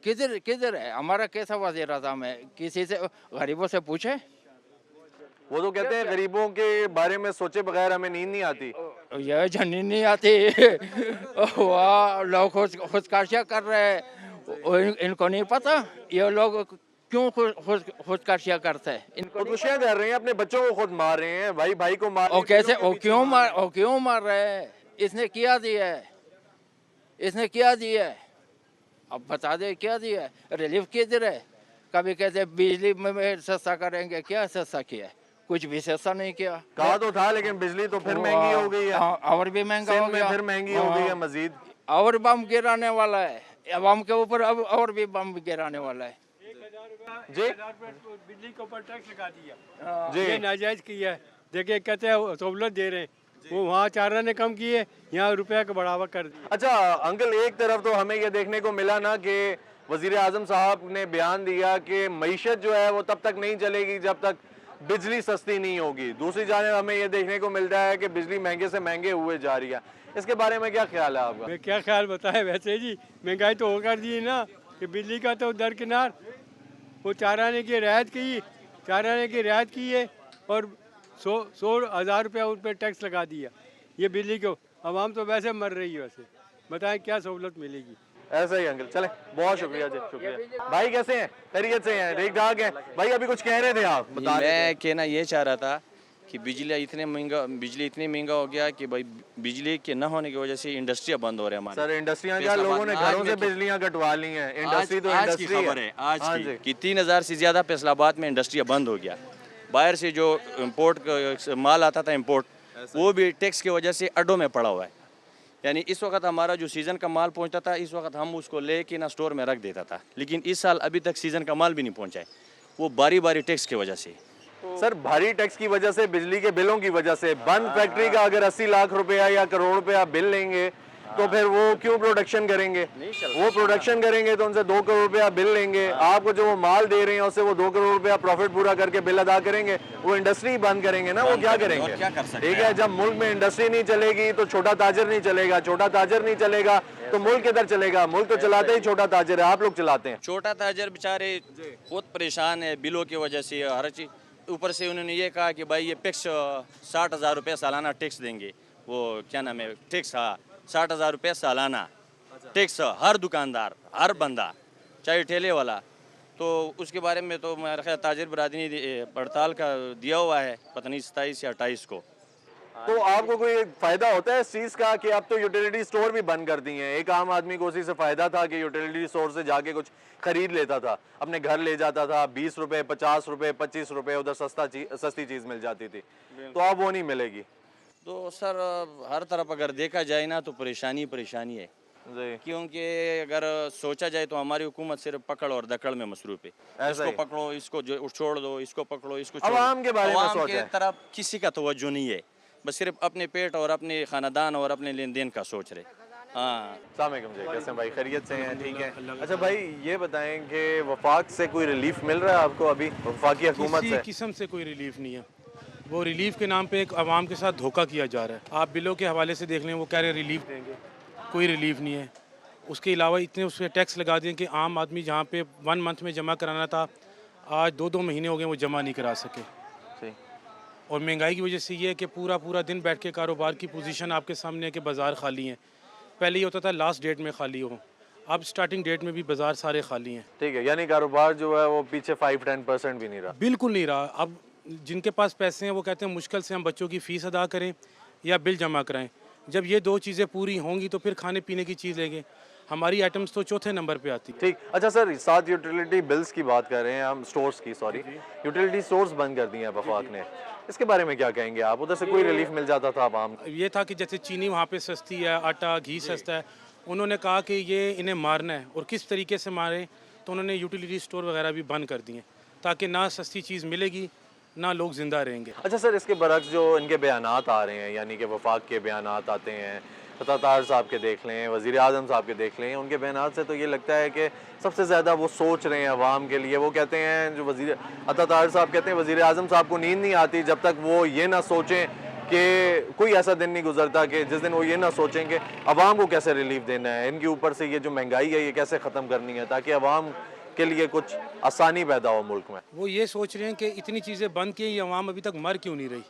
किधर है हमारा कैसा वज़ीर आज़म है? किसी से गरीबों से पूछे? वो तो कहते हैं गरीबों के बारे में सोचे बगैर हमें नींद नहीं आती। ये नींद नहीं आती। वाह, लोग खुदकाशियाँ कर रहे हैं, इनको नहीं पता ये लोग क्यों खुदकाशियाँ करते हैं। इनको खुदकुशियाँ कर रहे हैं, अपने बच्चों को खुद मार रहे हैं, भाई को मार। और कैसे? वो क्यों मार रहे हैं? इसने क्या दिया है? इसने क्या दिया है? अब बता दे क्या दिया है? रिलीफ किधर है? कभी कहते बिजली में सस्ता करेंगे, क्या सस्ता किया है? कुछ भी सस्ता नहीं किया। कहा तो था, लेकिन बिजली तो फिर महंगी हो गई है। और भी महंगा हो गया, फिर महंगी हो गई है मजीद। और बम गिराने वाला है अवाम के ऊपर, अब और भी बम गिराने वाला है। जी, बिजली के ऊपर टैक्स लगा दिया जी, ये नाजायज किया है। देखिए कहते हैं सहूलत दे रहे हैं, वो वहाँ 4 आने कम किए, यहाँ रुपया का बढ़ावा कर दिया। अच्छा अंकल, एक तरफ तो हमें ये देखने को मिला ना कि वजीर आजम साहब ने बयान दिया कि मईशत जो है वो तब तक नहीं चलेगी जब तक बिजली सस्ती नहीं होगी। दूसरी जानिब हमें ये देखने को मिलता है कि बिजली महंगे से महंगे हुए जा रही है। इसके बारे में क्या ख्याल है आपका? मैं क्या ख्याल बताए, वैसे जी महंगाई तो हो कर दी ना कि बिजली का तो दरकिनार, वो 4 आने की रियायत की है, और 100,000 रुपया उन पर टैक्स लगा दिया। ये बिजली को आवाम तो वैसे मर रही है, वैसे बताएं क्या सहूलत मिलेगी? ऐसा ही अंकल, चले, बहुत शुक्रिया जी, शुक्रिया। भाई कैसे हैं? खैरियत से हैं? ठीक ठाक हैं भाई। अभी कुछ कह रहे थे आप, बता रहे थे। मैं कहना ये चाह रहा था कि बिजली इतनी महंगा हो गया कि भाई बिजली के न होने की वजह से इंडस्ट्रियाँ बंद हो रहे हैं हमारे। सर इंडस्ट्रियाँ क्या, लोगों ने घरों से बिजलियाँ कटवा ली हैं। इंडस्ट्री तो आज की खबर है आज की 3000 से ज्यादा फैसलाबाद में इंडस्ट्रियाँ बंद हो गया। बाहर से जो इम्पोर्ट माल आता था, इम्पोर्ट, वो भी टैक्स की वजह से अड्डों में पड़ा हुआ है। यानी इस वक्त हमारा जो सीज़न का माल पहुंचता था, इस वक्त हम उसको लेके ना स्टोर में रख देता था, लेकिन इस साल अभी तक सीज़न का माल भी नहीं पहुंचा है, वो बारी टैक्स की वजह से। सर भारी टैक्स की वजह से, बिजली के बिलों की वजह से, बंद फैक्ट्री का अगर 80 लाख रुपया या करोड़ रुपया बिल लेंगे तो फिर वो क्यों प्रोडक्शन करेंगे? वो प्रोडक्शन करेंगे तो उनसे 2 करोड़ रुपया बिल लेंगे। आपको जो वो माल दे रहे हैं उससे वो 2 करोड़ रुपया प्रॉफिट पूरा करके बिल अदा करेंगे। वो इंडस्ट्री बंद करेंगे ना, वो क्या करेंगे? ठीक है, जब मुल्क में इंडस्ट्री नहीं चलेगी तो छोटा ताजर नहीं चलेगा, छोटा ताजर नहीं चलेगा तो मुल्क किधर चलेगा? मुल्क तो चलाते ही छोटा ताजर है, आप लोग चलाते हैं। छोटा ताजर बेचारे बहुत परेशान है बिलों की वजह से, हर चीज। ऊपर से उन्होंने ये कहा कि भाई ये टैक्स 60,000 रुपये सालाना टैक्स देंगे। वो क्या नाम है, टैक्स, हाँ 60,000 रुपये सालाना टैक्स, हर दुकानदार, हर बंदा, चाहे ठेले वाला। तो उसके बारे में तो मेरा ख्याल ताजिर बरादरी ने हड़ताल का दिया हुआ है, पता नहीं 27 या 28 को। तो आपको कोई फायदा होता है इस चीज का कि अब तो यूटिलिटी स्टोर भी बंद कर दिए हैं? एक आम आदमी को उसी से फायदा था कि यूटिलिटी स्टोर से जाके कुछ खरीद लेता था, अपने घर ले जाता था, 20 रुपए 50 रुपए 25 रुपए उधर सस्ती चीज मिल जाती थी, तो अब वो नहीं मिलेगी। तो सर हर तरफ अगर देखा जाए ना तो परेशानी परेशानी है क्योंकि अगर सोचा जाए तो हमारी हुकूमत सिर्फ पकड़ और दकड़ में मसरूफ है। इसको पकड़ो, इसको छोड़ दो, इसको पकड़ो, इसको छोड़ दो। अवाम के बारे में अवाम सोच के तरफ किसी का तवज्जो नहीं है, बस सिर्फ अपने पेट और अपने खानदान और अपने लेन देन का सोच रहे। हाँ, अस्सलाम वालेकुम जी, कैसे हैं भाई? खैरियत से हैं? ठीक है। अच्छा भाई ये बताएं कि वफाक से कोई रिलीफ मिल रहा है आपको अभी, वफाकी हुकूमत से? किस्म से कोई रिलीफ नहीं है। वो रिलीफ के नाम पे एक आवाम के साथ धोखा किया जा रहा है। आप बिलों के हवाले से देख लें, वो कह रहे रिलीफ देंगे, कोई रिलीफ नहीं है। उसके अलावा इतने उस पर टैक्स लगा दिए कि आम आदमी जहाँ पे 1 मंथ में जमा कराना था, आज 2-2 महीने हो गए वो जमा नहीं करा सके। और महंगाई की वजह से ये है कि पूरा दिन बैठ के कारोबार की पोजीशन आपके सामने है कि बाज़ार खाली हैं। पहले ये होता था लास्ट डेट में खाली हो, अब स्टार्टिंग डेट में भी बाज़ार सारे खाली हैं। ठीक है, यानी कारोबार जो है वो पीछे 5-10% भी नहीं रहा? बिल्कुल नहीं रहा। अब जिनके पास पैसे हैं वो कहते हैं मुश्किल से हम बच्चों की फ़ीस अदा करें या बिल जमा कराएं। जब ये 2 चीज़ें पूरी होंगी तो फिर खाने पीने की चीज़ लेंगे। हमारी आइटम्स तो चौथे नंबर पे आती। ठीक। अच्छा सर, साथ यूटिलिटी बिल्स की बात कर रहे हैं हम, स्टोर्स की, सॉरी, यूटिलिटी स्टोर्स बंद कर दिए हैं वफाक ने, इसके बारे में क्या कहेंगे आप? उधर से कोई रिलीफ मिल जाता था आवाम को? ये था कि जैसे चीनी वहाँ पे सस्ती है, आटा घी सस्ता है, उन्होंने कहा कि ये इन्हें मारना है और किस तरीके से मारें, तो उन्होंने यूटिलिटी स्टोर वगैरह भी बंद कर दिए ताकि ना सस्ती चीज़ मिलेगी ना लोग ज़िंदा रहेंगे। अच्छा सर, इसके बरक्स जो इनके बयानात आ रहे हैं, यानी कि वफाक के बयानात आते हैं, अतातार साहब के देख लें, वज़ीर आज़म साहब के देख लें, उनके बयानात से तो ये लगता है कि सबसे ज़्यादा वो सोच रहे हैं अवाम के लिए। वो कहते हैं, जो वज़ीर अतातार साहब कहते हैं, वज़ीर आज़म साहब को नींद नहीं आती जब तक वो ये ना सोचें कि कोई ऐसा दिन नहीं गुजरता कि जिस दिन वो ये ना सोचें कि अवाम को कैसे रिलीफ देना है, इनके ऊपर से ये जो महंगाई है ये कैसे ख़त्म करनी है ताकि अवाम के लिए कुछ आसानी पैदा हो मुल्क में। वो ये सोच रहे हैं कि इतनी चीज़ें बंद की, ये अवाम अभी तक मर क्यों नहीं रही।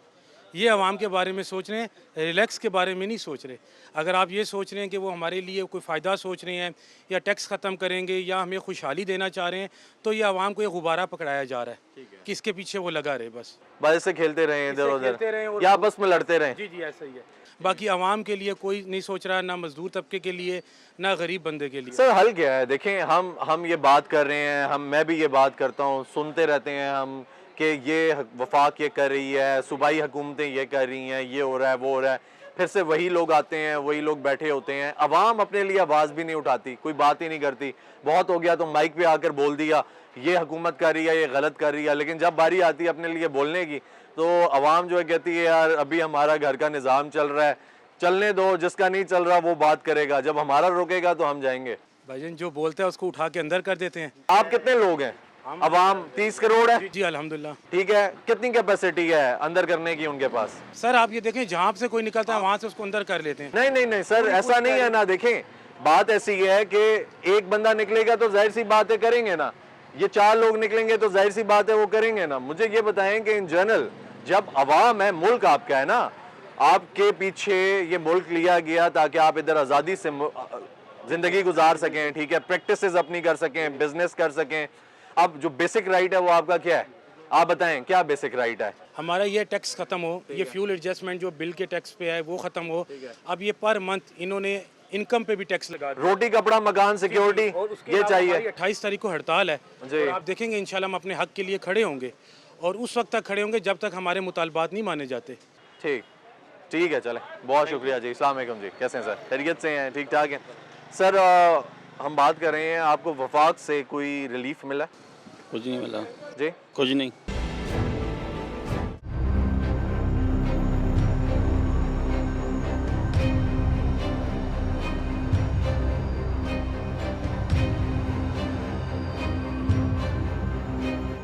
ये अवाम के बारे में सोच रहे हैं, रिलैक्स के बारे में नहीं सोच रहे। अगर आप ये सोच रहे हैं कि वो हमारे लिए कोई फ़ायदा सोच रहे हैं या टैक्स ख़त्म करेंगे या हमें खुशहाली देना चाह रहे हैं, तो ये अवाम को ये गुब्बारा पकड़ाया जा रहा है कि इसके पीछे वो लगा रहे, बस बारिश से खेलते रहें इधर उधर या आपस में लड़ते रहें। जी जी, ऐसा ही है। बाकी अवाम के लिए कोई नहीं सोच रहा, ना मजदूर तबके के लिए ना गरीब बंदे के लिए। सर हल क्या है? देखें, हम ये बात कर रहे हैं, मैं भी ये बात करता हूँ, सुनते रहते हैं हम कि ये वफाक ये कर रही है, सूबाई हुकूमतें ये कर रही हैं, ये हो रहा है वो हो रहा है, फिर से वही लोग आते हैं, वही लोग बैठे होते हैं। अवाम अपने लिए आवाज़ भी नहीं उठाती, कोई बात ही नहीं करती। बहुत हो गया तो माइक पे आकर बोल दिया ये हुकूमत कर रही है, ये गलत कर रही है, लेकिन जब बारी आती है अपने लिए बोलने की तो अवाम जो है कहती है यार अभी हमारा घर का निज़ाम चल रहा है, चलने दो, जिसका नहीं चल रहा वो बात करेगा, जब हमारा रुकेगा तो हम जाएंगे। भाईजान जो बोलते हैं उसको उठा के अंदर कर देते हैं। आप कितने लोग हैं? अवाम 30 करोड़ है। जी अल्हम्दुलिल्लाह। ठीक है, कितनी कैपेसिटी है अंदर करने की उनके पास? सर आप ये देखें, जहाँ से कोई निकलता है वहाँ से उसको अंदर कर लेते हैं। नहीं सर, ऐसा नहीं है ना। देखें, बात ऐसी है कि एक बंदा निकलेगा तो जाहिर सी बात है करेंगे ना, ये 4 लोग निकलेंगे तो जाहिर सी बात है वो करेंगे ना। मुझे ये बताएं कि इन जनरल जब अवाम है, मुल्क आपका है ना, आपके पीछे ये मुल्क लिया गया ताकि आप इधर आज़ादी से ज़िंदगी गुजार सकें, ठीक है, प्रैक्टिसेस अपनी कर सकें, बिजनेस कर सकें। अब जो बेसिक राइट है वो आपका क्या है? आप बताएं क्या बेसिक राइट है? हमारा ये टैक्स खत्म हो, ये फ्यूल एडजस्टमेंट जो बिल के टैक्स पे है वो खत्म हो। अब ये पर मंथ इन्होंने इनकम पे भी टैक्स लगा, रोटी कपड़ा मकान सिक्योरिटी ये चाहिए। 28 तारीख को हड़ताल है और आप देखेंगे इंशाल्लाह हम अपने हक के लिए खड़े होंगे और उस वक्त तक खड़े होंगे जब तक हमारे मुतालबात नहीं माने जाते। ठीक है, चलें, बहुत शुक्रिया जी। अस्सलाम वालेकुम जी, कैसे हैं सर? खैरियत से हैं? ठीक ठाक हैं सर। हम बात कर रहे हैं, आपको वफाक से कोई रिलीफ मिला? कुछ नहीं मिला जी, कुछ नहीं।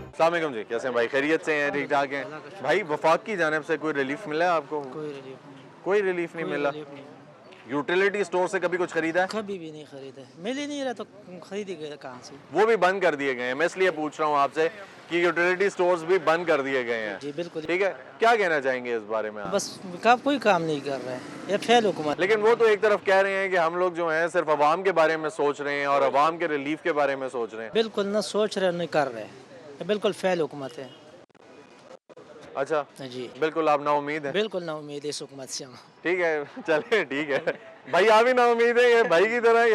अस्सलाम वालेकुम जी, कैसे हैं भाई? खैरियत से हैं? ठीक ठाक हैं भाई। वफाक की जानिब से कोई रिलीफ मिला है आपको? कोई रिलीफ नहीं मिला। यूटिलिटी स्टोर से कभी कुछ खरीदा है? कभी भी नहीं खरीदा, मिल ही नहीं रहा तो खरीदेगा कहाँ से? वो भी बंद कर दिए गए हैं। मैं इसलिए पूछ रहा हूँ आपसे कि यूटिलिटी स्टोर्स भी बंद कर दिए गए हैं। जी बिल्कुल। ठीक है, क्या कहना चाहेंगे इस बारे में? बस कोई काम नहीं कर रहा है, ये फेल हुकूमत। लेकिन वो तो एक तरफ कह रहे हैं कि हम लोग जो हैं सिर्फ अवाम के बारे में सोच रहे हैं और अवाम के रिलीफ के बारे में सोच रहे हैं। बिल्कुल ना सोच रहे नहीं कर रहे, ये बिल्कुल फेल हुकूमत है। अच्छा जी बिल्कुल आप नाउम्मीद हैं? बिल्कुल ना उम्मीद है इस हुकूमत से हम। ठीक है चलिए ठीक है भाई आप भी नाउम्मीद है ये भाई की तरह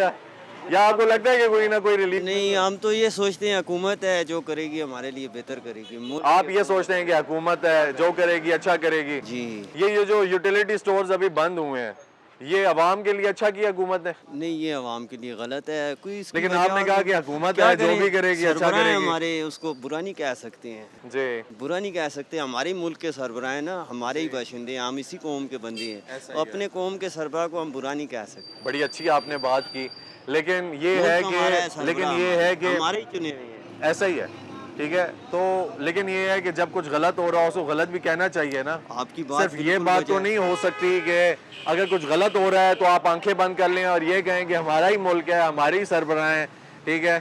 या आपको लगता है कि कोई ना कोई रिलीफ? नहीं, हम तो ये सोचते हैं हुकूमत है जो करेगी हमारे लिए बेहतर करेगी। आप ये सोचते हैं कि हुकूमत है जो करेगी अच्छा करेगी जी। ये जो यूटिलिटी स्टोर्स अभी बंद हुए हैं ये अवाम के लिए अच्छा किया हुकूमत ने? नहीं, ये अवाम के लिए गलत है। कोई इसकी लेकिन वजह आपने कहा कि हुकूमत है जो भी करेगी अच्छा सरबराह करेगी। हमारे उसको बुरा नहीं कह सकते हैं जी, बुरा नहीं कह सकते। हमारे मुल्क के सरबराह हैं ना, हमारे ही बाशिंदे हैं, हम इसी कौम के बंदे हैं। तो अपने कौम के सरबराह को हम बुरा नहीं कह सकते। बड़ी अच्छी आपने बात की लेकिन ये मुल्क है हमारा है, कि सरबराह हमारे ही चुने हुए हैं। ऐसा ही है ठीक है। तो लेकिन ये है कि जब कुछ गलत हो रहा हो उसको गलत भी कहना चाहिए ना। आपकी बात सिर्फ ये बिल्कुल बात तो वजह- नहीं हो सकती कि अगर कुछ गलत हो रहा है तो आप आंखें बंद कर लें और ये कहें कि हमारा ही मुल्क है हमारे ही सरबराह हैं। ठीक है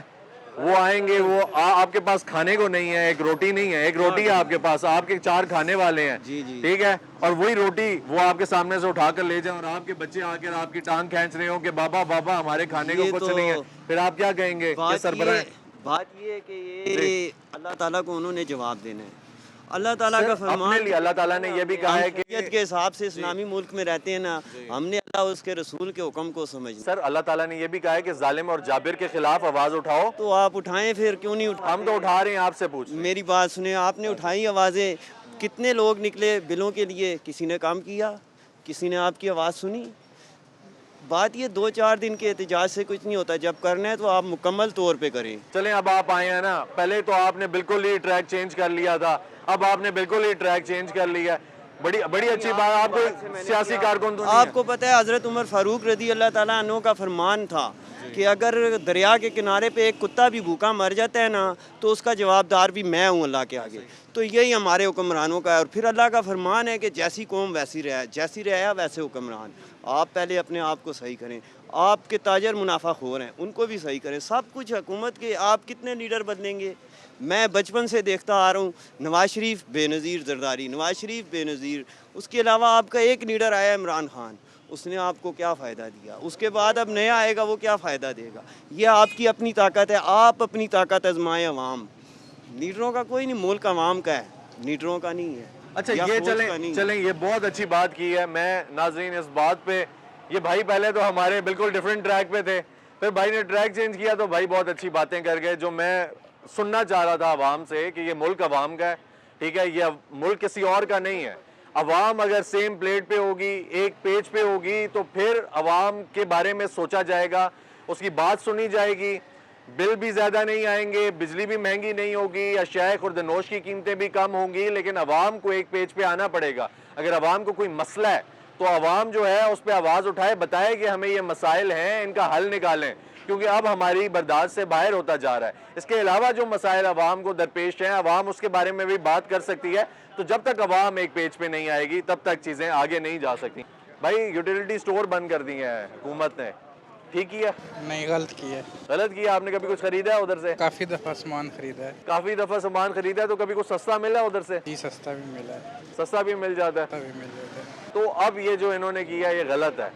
वो आएंगे वो आपके पास खाने को नहीं है, एक रोटी नहीं है, एक रोटी है आपके पास, आपके 4 खाने वाले हैं। जी जी ठीक है और वही रोटी वो आपके सामने से उठा कर ले जाए और आपके बच्चे आकर आपकी टांग खींच रहे हो कि बाबा बाबा हमारे खाने को ये कुछ तो नहीं है, फिर आप क्या कहेंगे कि सरबराह? बात ये है कि ये अल्लाह ताला को उन्होंने जवाब देना है। अल्लाह ताला का फरमान अपने लिए अल्लाह ताला ने ये भी कहा है कि शरीयत के हिसाब से इस्लामी मुल्क में रहते हैं ना, हमने अल्लाह उसके रसूल के हुक्म को समझना। सर अल्लाह ताला ने ये भी कहा है कि जालिम और जाबिर के खिलाफ आवाज उठाओ। तो आप उठाएं, फिर क्यों नहीं उठाते? हम तो उठा रहे हैं, आपसे पूछ। मेरी बात सुने, आपने उठाई आवाज़ें, कितने लोग निकले बिलों के लिए, किसी ने काम किया, किसी ने आपकी आवाज़ सुनी? बात ये 2-4 दिन के एहतजाज से कुछ नहीं होता। जब करना है तो आप मुकम्मल तौर पे करें। चलें अब आप आए हैं ना, पहले तो आपने बिल्कुल ही ट्रैक चेंज कर लिया था, अब आपने बिल्कुल ही ट्रैक चेंज कर लिया। बड़ी बड़ी अच्छी बात। आपको सियासी कारकुन तो नहीं है? आपको पता है हज़रत उमर फारूक रदी अल्लाह ताला अन्हु का फरमान था कि अगर दरिया के किनारे पे एक कुत्ता भी भूखा मर जाता है ना तो उसका जवाबदार भी मैं हूँ अल्लाह के आगे। तो यही हमारे हुक्मरानों का है। और फिर अल्लाह का फरमान है कि जैसी कौम वैसी रहा, जैसी रहा वैसे हुक्मरान। आप पहले अपने आप को सही करें। आपके ताजर मुनाफा खोर हैं, उनको भी सही करें। सब कुछ हुकूमत के। आप कितने लीडर बदलेंगे? मैं बचपन से देखता आ रहा हूँ, नवाज शरीफ बेनज़ीर जरदारी, नवाज शरीफ बेनज़ीर। उसके अलावा आपका एक लीडर आया इमरान खान, उसने आपको क्या फ़ायदा दिया? उसके बाद अब नया आएगा, वो क्या फ़ायदा देगा? ये आपकी अपनी ताकत है, आप अपनी ताकत आजमाएं। अवाम लीडरों का कोई नहीं, मुल्क अवाम का है, लीडरों का नहीं है। अच्छा या ये फौज का चलें नहीं है। चलें ये बहुत अच्छी बात की है। मैं नाज़रीन इस बात पे, ये भाई पहले तो हमारे बिल्कुल डिफरेंट ट्रैक पे थे, फिर भाई ने ट्रैक चेंज किया तो भाई बहुत अच्छी बातें कर गए जो मैं सुनना चाह रहा था अवाम से कि ये मुल्क अवाम का है। ठीक है ये मुल्क किसी और का नहीं है। अवाम अगर सेम प्लेट पे होगी, एक पेज पे होगी तो फिर अवाम के बारे में सोचा जाएगा, उसकी बात सुनी जाएगी, बिल भी ज़्यादा नहीं आएंगे, बिजली भी महंगी नहीं होगी, अशियाए खुर्दनोश की कीमतें भी कम होंगी। लेकिन अवाम को एक पेज पे आना पड़ेगा। अगर अवाम को कोई मसला है तो अवाम जो है उस पर आवाज़ उठाए, बताए कि हमें ये मसाइल हैं, इनका हल निकालें, क्योंकि अब हमारी बर्दाश्त से बाहर होता जा रहा है। इसके अलावा जो मसाइल अवाम को दरपेश हैं, अवाम उसके बारे में भी बात कर सकती है। तो जब तक अवाम एक पेज पे नहीं आएगी तब तक चीज़ें आगे नहीं जा सकती। भाई यूटिलिटी स्टोर बंद कर दिए हैं हुकूमत ने, ठीक किया? नहीं, गलत किया। गलत किया। आपने कभी कुछ खरीदा है उधर से? काफ़ी दफ़ा सामान खरीदा है। काफ़ी दफ़ा सामान खरीदा है। तो कभी कुछ सस्ता मिला उधर से? जी सस्ता भी मिला है। सस्ता भी मिल जाता है। भी मिल जाता है। तो अब ये जो इन्होंने किया ये गलत है।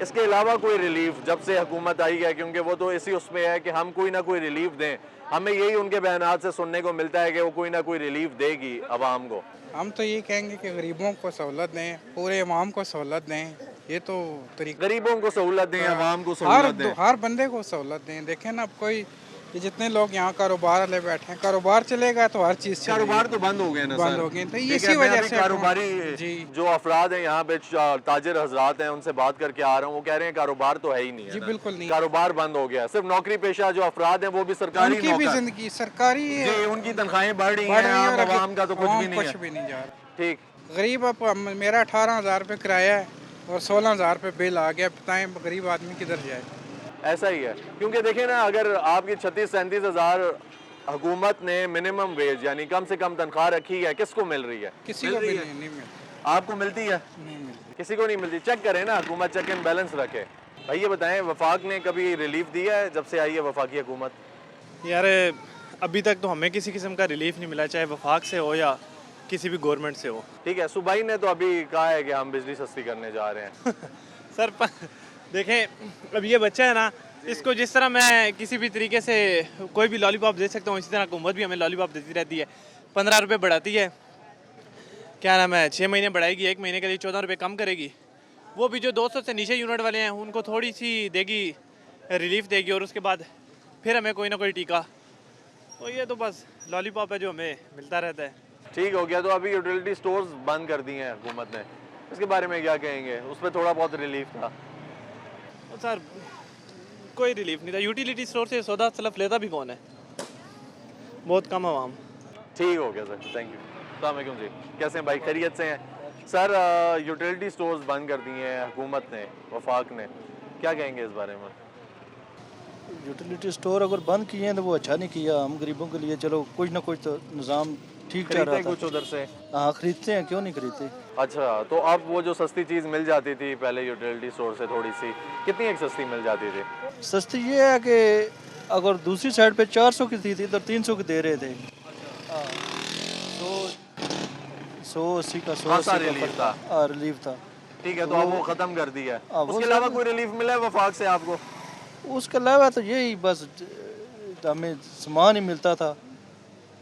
इसके अलावा कोई रिलीफ जब से हुकूमत आई है, क्योंकि वो तो इसी उसमें है कि हम कोई ना कोई रिलीफ दें, हमें यही उनके बयानात से सुनने को मिलता है कि वो कोई ना कोई रिलीफ देगी अवाम को। हम तो ये कहेंगे कि गरीबों को सहूलत दें, पूरे अवाम को सहूलत दें। ये तो तरीका, गरीबों को सहूलत दें, अवाम को सहूलत दें, हर बंदे को सहूलत दें। देखें ना, अब कोई ये जितने लोग यहाँ कारोबार वाले बैठे हैं, कारोबार चलेगा तो हर चीज़ कारोबार तो बंद हो गए ना, बंद हो गए। तो इसी वजह से कारोबारी जो अफराद हैं यहाँ पे ताजिर हजरात हैं उनसे बात करके आ रहा हूँ, वो कह रहे हैं कारोबार तो है ही नहीं है। जी बिल्कुल नहीं, कारोबार बंद हो गया। सिर्फ नौकरी पेशा जो अफराद हैं वो भी सरकारी उनकी भी जिंदगी सरकारी है, उनकी तनख्वाहें बढ़ रही हैं, आवाम का तो कुछ भी नहीं जा रहा। ठीक, गरीब अब मेरा 18,000 रुपये किराया है और 16,000 रुपये बिल आ गया, बताएं गरीब आदमी किधर जाए? ऐसा ही है। क्योंकि देखें ना, अगर आपकी 36-37 हज़ार हुकूमत ने मिनिमम वेज यानी कम से कम तनख्वाह रखी है, किसको मिल रही है? किसी को भी नहीं मिलती। आपको मिलती है? नहीं मिलती, किसी को नहीं मिलती। चेक करें ना, हुकूमत चेक एंड बैलेंस रखे। भाई ये बताएं, वफाक ने कभी रिलीफ दिया है जब से आई है वफाकी हुकूमत? यार अभी तक तो हमें किसी किस्म का रिलीफ नहीं मिला, चाहे वफाक से हो या किसी भी गवर्नमेंट से हो। ठीक है, सूबाई ने तो अभी कहा है कि हम बिजली सस्ती करने जा रहे हैं। सर देखें, अब ये बच्चा है ना, इसको जिस तरह मैं किसी भी तरीके से कोई भी लॉलीपॉप दे सकता हूँ, इसी तरह हुकूमत भी हमें लॉलीपॉप देती रहती है। 15 रुपये बढ़ाती है, क्या नाम है 6 महीने बढ़ाएगी, 1 महीने के लिए 14 रुपये कम करेगी। वो भी जो 200 से नीचे यूनिट वाले हैं उनको थोड़ी सी देगी, रिलीफ देगी, और उसके बाद फिर हमें कोई ना कोई टीका। तो ये तो बस लॉलीपॉप है जो हमें मिलता रहता है। ठीक हो गया। तो अभी यूटिलिटी स्टोर्स बंद कर दिए हैं हुकूमत ने, इसके बारे में क्या कहेंगे? उस पर थोड़ा बहुत रिलीफ था। और सर कोई रिलीफ नहीं था, यूटिलिटी स्टोर से सौदा सलफ लेता भी कौन है, बहुत कम आवाम। ठीक हो गया सर, थैंक यू। अस्सलाम वालेकुम जी, कैसे हैं भाई? खैरियत से हैं? सर यूटिलिटी स्टोर्स बंद कर दिए हैं हुकूमत ने, वफाक ने, क्या कहेंगे इस बारे में? यूटिलिटी स्टोर अगर बंद किए हैं तो वो अच्छा नहीं किया। हम गरीबों के लिए चलो कुछ ना कुछ तो निज़ाम ठीक चल रहा था। कुछ उधर से हाँ खरीदते हैं, क्यों नहीं खरीदते। अच्छा, तो अब वो जो सस्ती चीज़ मिल जाती थी पहले यूटिलिटी स्टोर से थोड़ी सी, कितनी एक सस्ती मिल जाती थी? सस्ती ये है कि अगर दूसरी साइड पे 400 की थी इधर 300 की दे रहे थे। 180 का 180 का रिलीफ था। ठीक है, तो अब वो ख़त्म कर दिया है। उसके अलावा कोई रिलीफ मिला है वफाक से आपको? उसके अलावा तो यही बस हमें सामान ही मिलता था,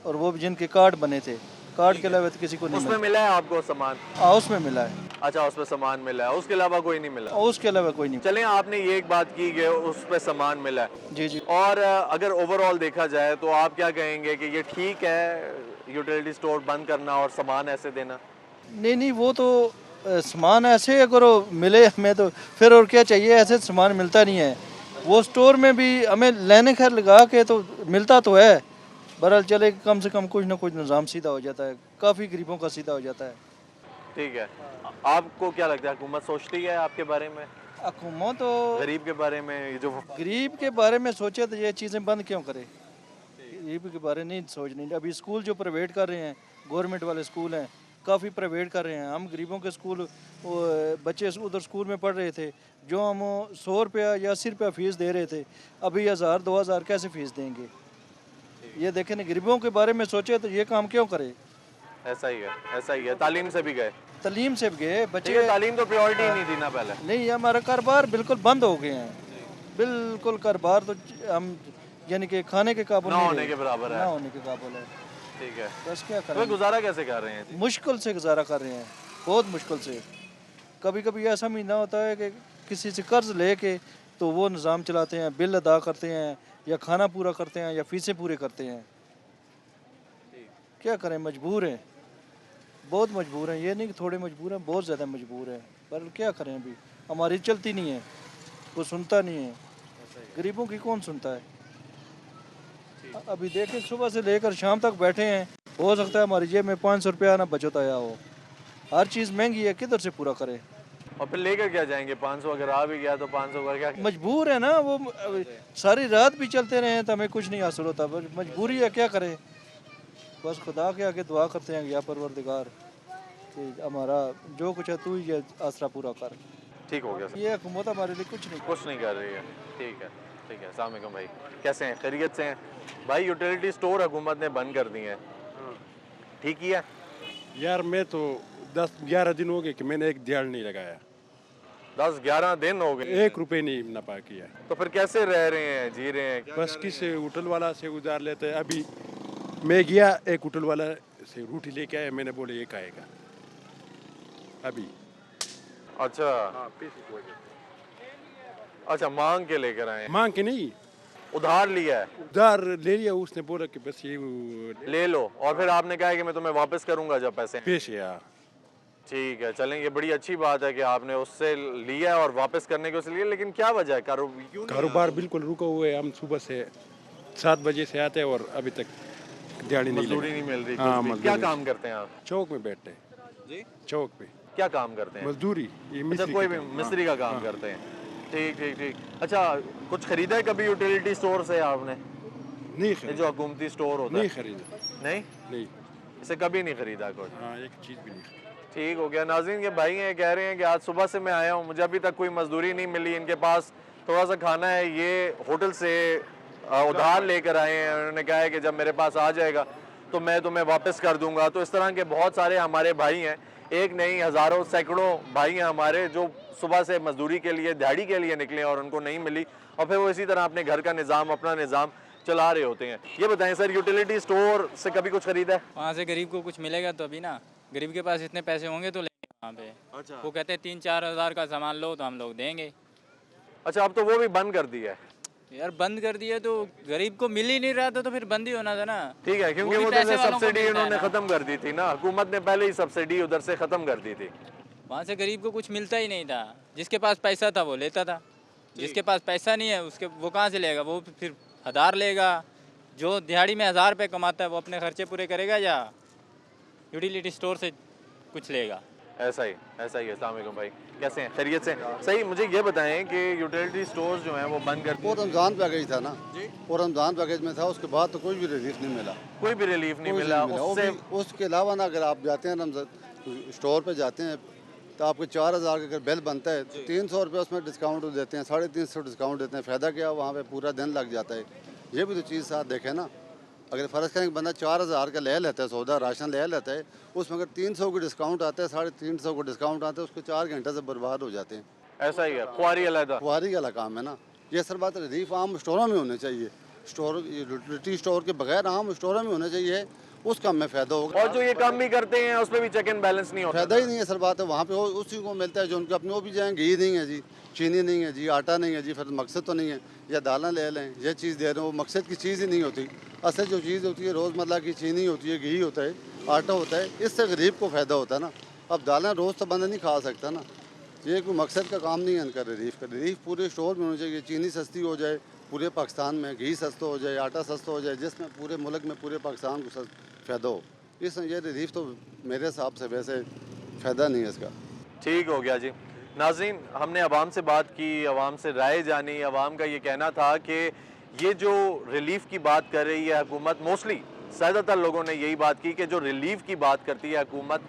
और वो भी जिनके कार्ड बने थे, कार्ड के अलावा तो किसी को नहीं उसमें मिला है आपको सामान? हाँ उसमें मिला है। अच्छा, उसमें सामान मिला है, उसके अलावा कोई नहीं मिला? उसके अलावा कोई नहीं। चलें, आपने ये एक बात की कि उस पर सामान मिला है। जी जी। और अगर ओवरऑल देखा जाए तो आप क्या कहेंगे कि ये ठीक है यूटिलिटी स्टोर बंद करना और सामान ऐसे देना? नहीं, वो तो सामान ऐसे अगर मिले हमें तो फिर और क्या चाहिए, ऐसे सामान मिलता नहीं है। वो स्टोर में भी हमें लेने खैर लगा के तो मिलता तो है, बहरहाल चले कम से कम कुछ ना कुछ निज़ाम सीधा हो जाता है, काफ़ी गरीबों का सीधा हो जाता है। ठीक है, आपको क्या लगता है हुकूमत सोचती है आपके बारे में? हुकूमत तो गरीब के बारे में, ये जो गरीब के बारे में सोचे तो ये चीज़ें बंद क्यों करे? गरीब के बारे नहीं सोचनी। अभी स्कूल जो प्राइवेट कर रहे हैं, गवर्नमेंट वाले स्कूल हैं, काफ़ी प्राइवेट कर रहे हैं। हम गरीबों के स्कूल, बच्चे उधर स्कूल में पढ़ रहे थे, जो हम 100 रुपया या 80 रुपया फ़ीस दे रहे थे, अभी 1000-2000 कैसे फ़ीस देंगे? ये देखें ना, गरीबों के बारे में सोचे तो ये काम क्यों करे? ऐसा ही है, ऐसा ही है। तालीम से भी गए? तालीम से भी गए बच्चे। तालीम तो प्रायोरिटी नहीं थी ना पहले? नहीं, हमारा कारोबार बिल्कुल बंद हो गए हैं, बिल्कुल कारोबार तो हम यानी कि खाने के काबुल ना नहीं होने रहे। के बराबर है। ना होने के काबुल है। ठीक है, बस क्या तो करें? गुजारा कैसे कर रहे हैं? मुश्किल से गुजारा कर रहे हैं, बहुत मुश्किल से। कभी कभी ऐसा महीना होता है कि किसी से कर्ज लेके तो वो निज़ाम चलाते हैं, बिल अदा करते हैं, या खाना पूरा करते हैं, या फीसें पूरे करते हैं। क्या करें, मजबूर हैं, बहुत मजबूर हैं। ये नहीं कि थोड़े मजबूर हैं, बहुत ज़्यादा मजबूर हैं। पर क्या करें, अभी हमारी चलती नहीं है, कोई सुनता नहीं है। गरीबों की कौन सुनता है? अभी देखें, सुबह से लेकर शाम तक बैठे हैं, हो सकता है हमारी जेब में 500 रुपया ना बचत आया हो। हर चीज़ महंगी है, किधर से पूरा करें? और फिर लेकर क्या जाएंगे? 500 अगर आ भी गया तो 500 का क्या? मजबूर है ना, वो सारी रात भी चलते रहे तो हमें कुछ नहीं हासिल होता, मजबूरी है, क्या करें? बस खुदा के आगे दुआ करते हैं, या परवरदिगार कि हमारा जो कुछ है तू ही ये आसरा पूरा कर। ठीक हो गया सर। ये हुकूमत हमारे लिए कुछ नहीं कर रही है। ठीक है, ठीक है। अस्सलाम वालेकुम भाई, कैसे हैं? खैरियत से हैं? भाई यूटिलिटी स्टोर हुकूमत ने बंद कर दिए हैं, ठीक ही है? यार मैं तो 10-11 दिन हो गए कि मैंने एक दिहाड़ नहीं लगाया। 10-11 दिन हो गए? 1 रुपये नहीं नफा किया। तो फिर कैसे रह रहे हैं, जी रहे हैं? बस किसी होटल वाला से उधार लेते हैं। अभी मैं गया, एक होटल वाला से रोटी लेके आया, मैंने बोले ये खाएगा अभी। अच्छा, अच्छा, मांग के लेकर आए? मांग के नहीं, उधार लिया है? उधार ले लिया, उसने बोला कि बस ये ले लो, और फिर आपने कहा कि मैं तुम्हें वापस करूंगा जब पैसे। ठीक है, चलें, ये बड़ी अच्छी बात है कि आपने उससे लिया और वापस करने के उससे लिया, लेकिन क्या वजह है? कारोबार बिल्कुल रुका हुआ है। हम सुबह से 7 बजे से आते हैं और अभी तक दिहाड़ी नहीं मिल रही। हाँ, क्या काम करते हैं आप? चौक में बैठते जी? चौक पे। क्या काम करते हैं? मजदूरी। अच्छा, कोई भी मिस्त्री का काम करते हैं। ठीक ठीक ठीक। अच्छा, कुछ खरीदा है कभी यूटिलिटी स्टोर से आपने? नहीं खरीदा। जो हुकूमती स्टोर होता है? नहीं खरीदा। नहीं, इसे कभी नहीं खरीदा कोई? हाँ, एक चीज़ भी नहीं। ठीक हो गया। नाज़रीन, ये भाई हैं, कह रहे हैं कि आज सुबह से मैं आया हूँ, मुझे अभी तक कोई मजदूरी नहीं मिली। इनके पास थोड़ा सा खाना है, ये होटल से उधार लेकर आए हैं। उन्होंने कहा है कि जब मेरे पास आ जाएगा तो मैं तुम्हें वापस कर दूंगा। तो इस तरह के बहुत सारे हमारे भाई हैं, एक नहीं हज़ारों सैकड़ों भाई हैं हमारे, जो सुबह से मजदूरी के लिए, दिहाड़ी के लिए निकले और उनको नहीं मिली, और फिर वो इसी तरह अपने घर का निज़ाम, अपना निज़ाम चला रहे होते हैं। ये बताएं सर, यूटिलिटी स्टोर से कभी कुछ खरीदा है? वहाँ से गरीब को कुछ मिलेगा तो अभी ना, गरीब के पास इतने पैसे होंगे तो लेंगे वहाँ पे। अच्छा। वो कहते हैं 3-4 हज़ार का सामान लो तो हम लोग देंगे। अच्छा, अब तो वो भी बंद कर दिया है। यार बंद कर दिया तो गरीब को मिल ही नहीं रहा था तो फिर बंद ही होना था ना। ठीक है, क्योंकि भी वो पैसे वालों को सब्सिडी मिलता है उन्होंने ना। खत्म कर दी थी ना, हुकूमत ने पहले ही सब्सिडी उधर से खत्म कर दी थी। वहाँ से गरीब को कुछ मिलता ही नहीं था। जिसके पास पैसा था वो लेता था, जिसके पास पैसा नहीं है उसके वो कहाँ से लेगा? वो फिर 1000 लेगा। जो दिहाड़ी में 1000 रुपये कमाता है वो अपने खर्चे पूरे करेगा या यूटिलिटी स्टोर से कुछ लेगा? ऐसा ही है। अस्सलाम वालेकुम भाई, कैसे हैं? खैरियत से? सही, मुझे ये बताएं कि यूटिलिटी स्टोर्स जो हैं वो बंद कर वो रमज़ान पैकेज था ना जी, वो रमज़ान पैकेज में था, उसके बाद तो कोई भी रिलीफ नहीं मिला। कोई भी रिलीफ नहीं मिला। उसके अलावा ना अगर आप जाते हैं रमज़ान स्टोर पे जाते हैं तो आपके 4000 का अगर बिल बनता है तो 300 रुपये उसमें डिस्काउंट देते हैं, 350 डिस्काउंट देते हैं। फ़ायदा क्या, वहाँ पे पूरा दिन लग जाता है। ये भी तो चीज़ साथ देखें ना, अगर फ़र्ज़ करें कि बंदा 4000 का ले लेता है, सौदा राशन ले लेता है, उसमें अगर 300 का डिस्काउंट आता है, 350 का डिस्काउंट आता है, उसके 4 घंटे से बर्बाद हो जाते हैं। ऐसा ही है, ख्वारी वाला काम है ना। ये सर बात रिलीफ आम स्टोरों में होने चाहिए, स्टोर यूटिलिटी स्टोर के बगैर आम स्टोरों में होने चाहिए, उस काम में फ़ायदा होगा। और जो ये काम भी करते हैं उस पर भी चेक एंड बैलेंस नहीं होता। फ़ायदा ही नहीं है सर बात है, वहाँ पे उसी को मिलता है जो उनके अपने वो भी जाएँ, घी नहीं है जी, चीनी नहीं है जी, आटा नहीं है जी, फिर मकसद तो नहीं है, या दालें ले लें, ये चीज़ दे रहे हैं, वो मकसद की चीज़ ही नहीं होती। असल जो चीज़ होती है रोज़मर्रा की, चीनी होती है, घी होता है, आटा होता है, इससे गरीब को फ़ायदा होता है ना। अब दालें रोज़ तो बंदा नहीं खा सकता ना, ये कोई मकसद का काम नहीं है इनका रिलीफ का। रिलीफ पूरे स्टोर में होना चाहिए, चीनी सस्ती हो जाए पूरे पाकिस्तान में, घी सस्ता हो जाए, आटा सस्ता हो जाए, जिसमें पूरे मुल्क में पूरे पाकिस्तान को फ़ायदा हो। ये रिलीफ तो मेरे हिसाब से वैसे फ़ायदा नहीं है इसका। ठीक हो गया जी। नाज़रीन, हमने अवाम से बात की, अवाम से राय जानी। अवाम का ये कहना था कि ये जो रिलीफ की बात कर रही है हुकूमत, मोस्टली ज़्यादातर लोगों ने यही बात की कि जो रिलीफ की बात करती है हुकूमत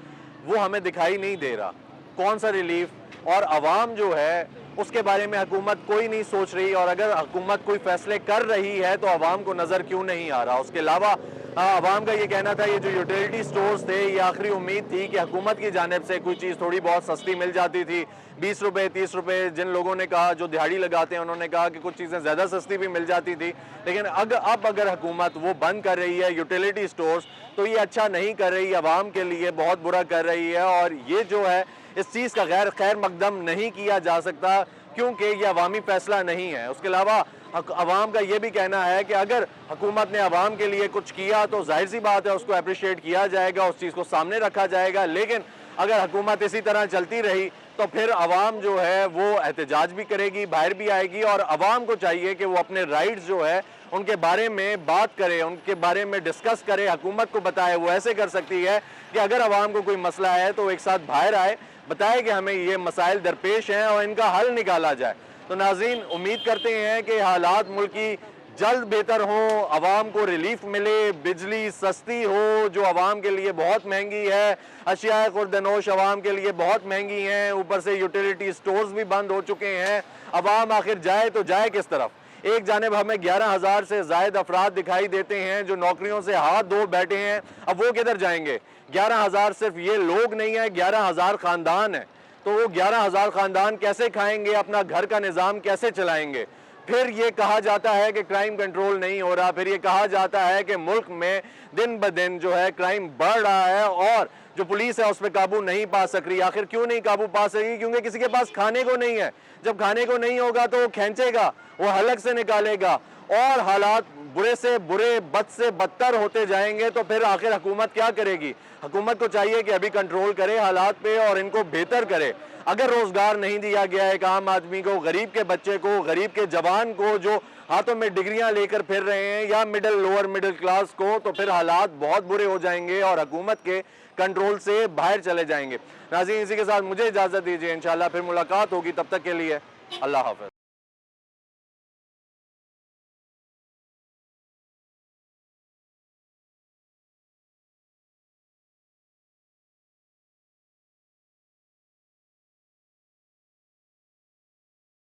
वो हमें दिखाई नहीं दे रहा। कौन सा रिलीफ? और अवाम जो है उसके बारे में हुकूमत कोई नहीं सोच रही, और अगर हुकूमत कोई फैसले कर रही है तो अवाम को नज़र क्यों नहीं आ रहा? उसके अलावा अवाम का ये कहना था ये जो यूटिलिटी स्टोर्स थे, ये आखिरी उम्मीद थी कि हुकूमत की जानिब से कोई चीज़ थोड़ी बहुत सस्ती मिल जाती थी। 20 रुपये 30 रुपये जिन लोगों ने कहा, जो दिहाड़ी लगाते हैं, उन्होंने कहा कि कुछ चीज़ें ज़्यादा सस्ती भी मिल जाती थी। लेकिन अब अगर हुकूमत वो बंद कर रही है यूटिलिटी स्टोर्स, तो ये अच्छा नहीं कर रही, अवाम के लिए बहुत बुरा कर रही है। और ये जो है इस चीज़ का खैर मकदम नहीं किया जा सकता, क्योंकि ये अवामी फैसला नहीं है। उसके अलावा अवाम का ये भी कहना है कि अगर हुकूमत ने अवाम के लिए कुछ किया तो जाहिर सी बात है उसको अप्रिशिएट किया जाएगा, उस चीज़ को सामने रखा जाएगा। लेकिन अगर हुकूमत इसी तरह चलती रही तो फिर अवाम जो है वो एहतजाज भी करेगी, बाहर भी आएगी। और अवाम को चाहिए कि वो अपने राइट्स जो है उनके बारे में बात करे, उनके बारे में डिस्कस करे, हुकूमत को बताए। वो ऐसे कर सकती है कि अगर अवाम को कोई मसला है तो एक साथ बाहर आए, बताए कि हमें ये मसाइल दरपेश हैं और इनका हल निकाला जाए। तो नाज़रीन, उम्मीद करते हैं कि हालात मुल्क की जल्द बेहतर हों, आवाम को रिलीफ मिले, बिजली सस्ती हो जो आवाम के लिए बहुत महंगी है, अशिया खुर्दनोश आवाम के लिए बहुत महंगी हैं, ऊपर से यूटिलिटी स्टोर्स भी बंद हो चुके हैं। आवाम आखिर जाए तो जाए किस तरफ? एक जानिब हमें 11,000 से ज़ायद अफराद दिखाई देते हैं जो नौकरियों से हाथ धो बैठे हैं, अब वो किधर जाएंगे? 11,000 सिर्फ ये लोग नहीं है, 11,000 ख़ानदान है। तो वो 11,000 ख़ानदान कैसे खाएंगे, अपना घर का निज़ाम कैसे चलाएंगे? फिर ये कहा जाता है कि क्राइम कंट्रोल नहीं हो रहा, फिर ये कहा जाता है कि मुल्क में दिन ब दिन जो है क्राइम बढ़ रहा है और जो पुलिस है उस पर काबू नहीं पा सक रही। आखिर क्यों नहीं काबू पा सकेगी? क्योंकि किसी के पास खाने को नहीं है। जब खाने को नहीं होगा तो वो खींचेगा, वो हलक से निकालेगा और हालात बुरे से बुरे, बद से बदतर होते जाएंगे। तो फिर आखिर हुकूमत क्या करेगी? हुकूमत को चाहिए कि अभी कंट्रोल करे हालात पे और इनको बेहतर करे। अगर रोज़गार नहीं दिया गया एक आम आदमी को, गरीब के बच्चे को, गरीब के जवान को जो हाथों में डिग्रियां लेकर फिर रहे हैं, या लोअर मिडिल क्लास को, तो फिर हालात बहुत बुरे हो जाएंगे और हुकूमत के कंट्रोल से बाहर चले जाएंगे। नाज़रीन, इसी के साथ मुझे इजाज़त दीजिए, इंशाल्लाह फिर मुलाकात होगी, तब तक के लिए अल्लाह हाफ़िज़।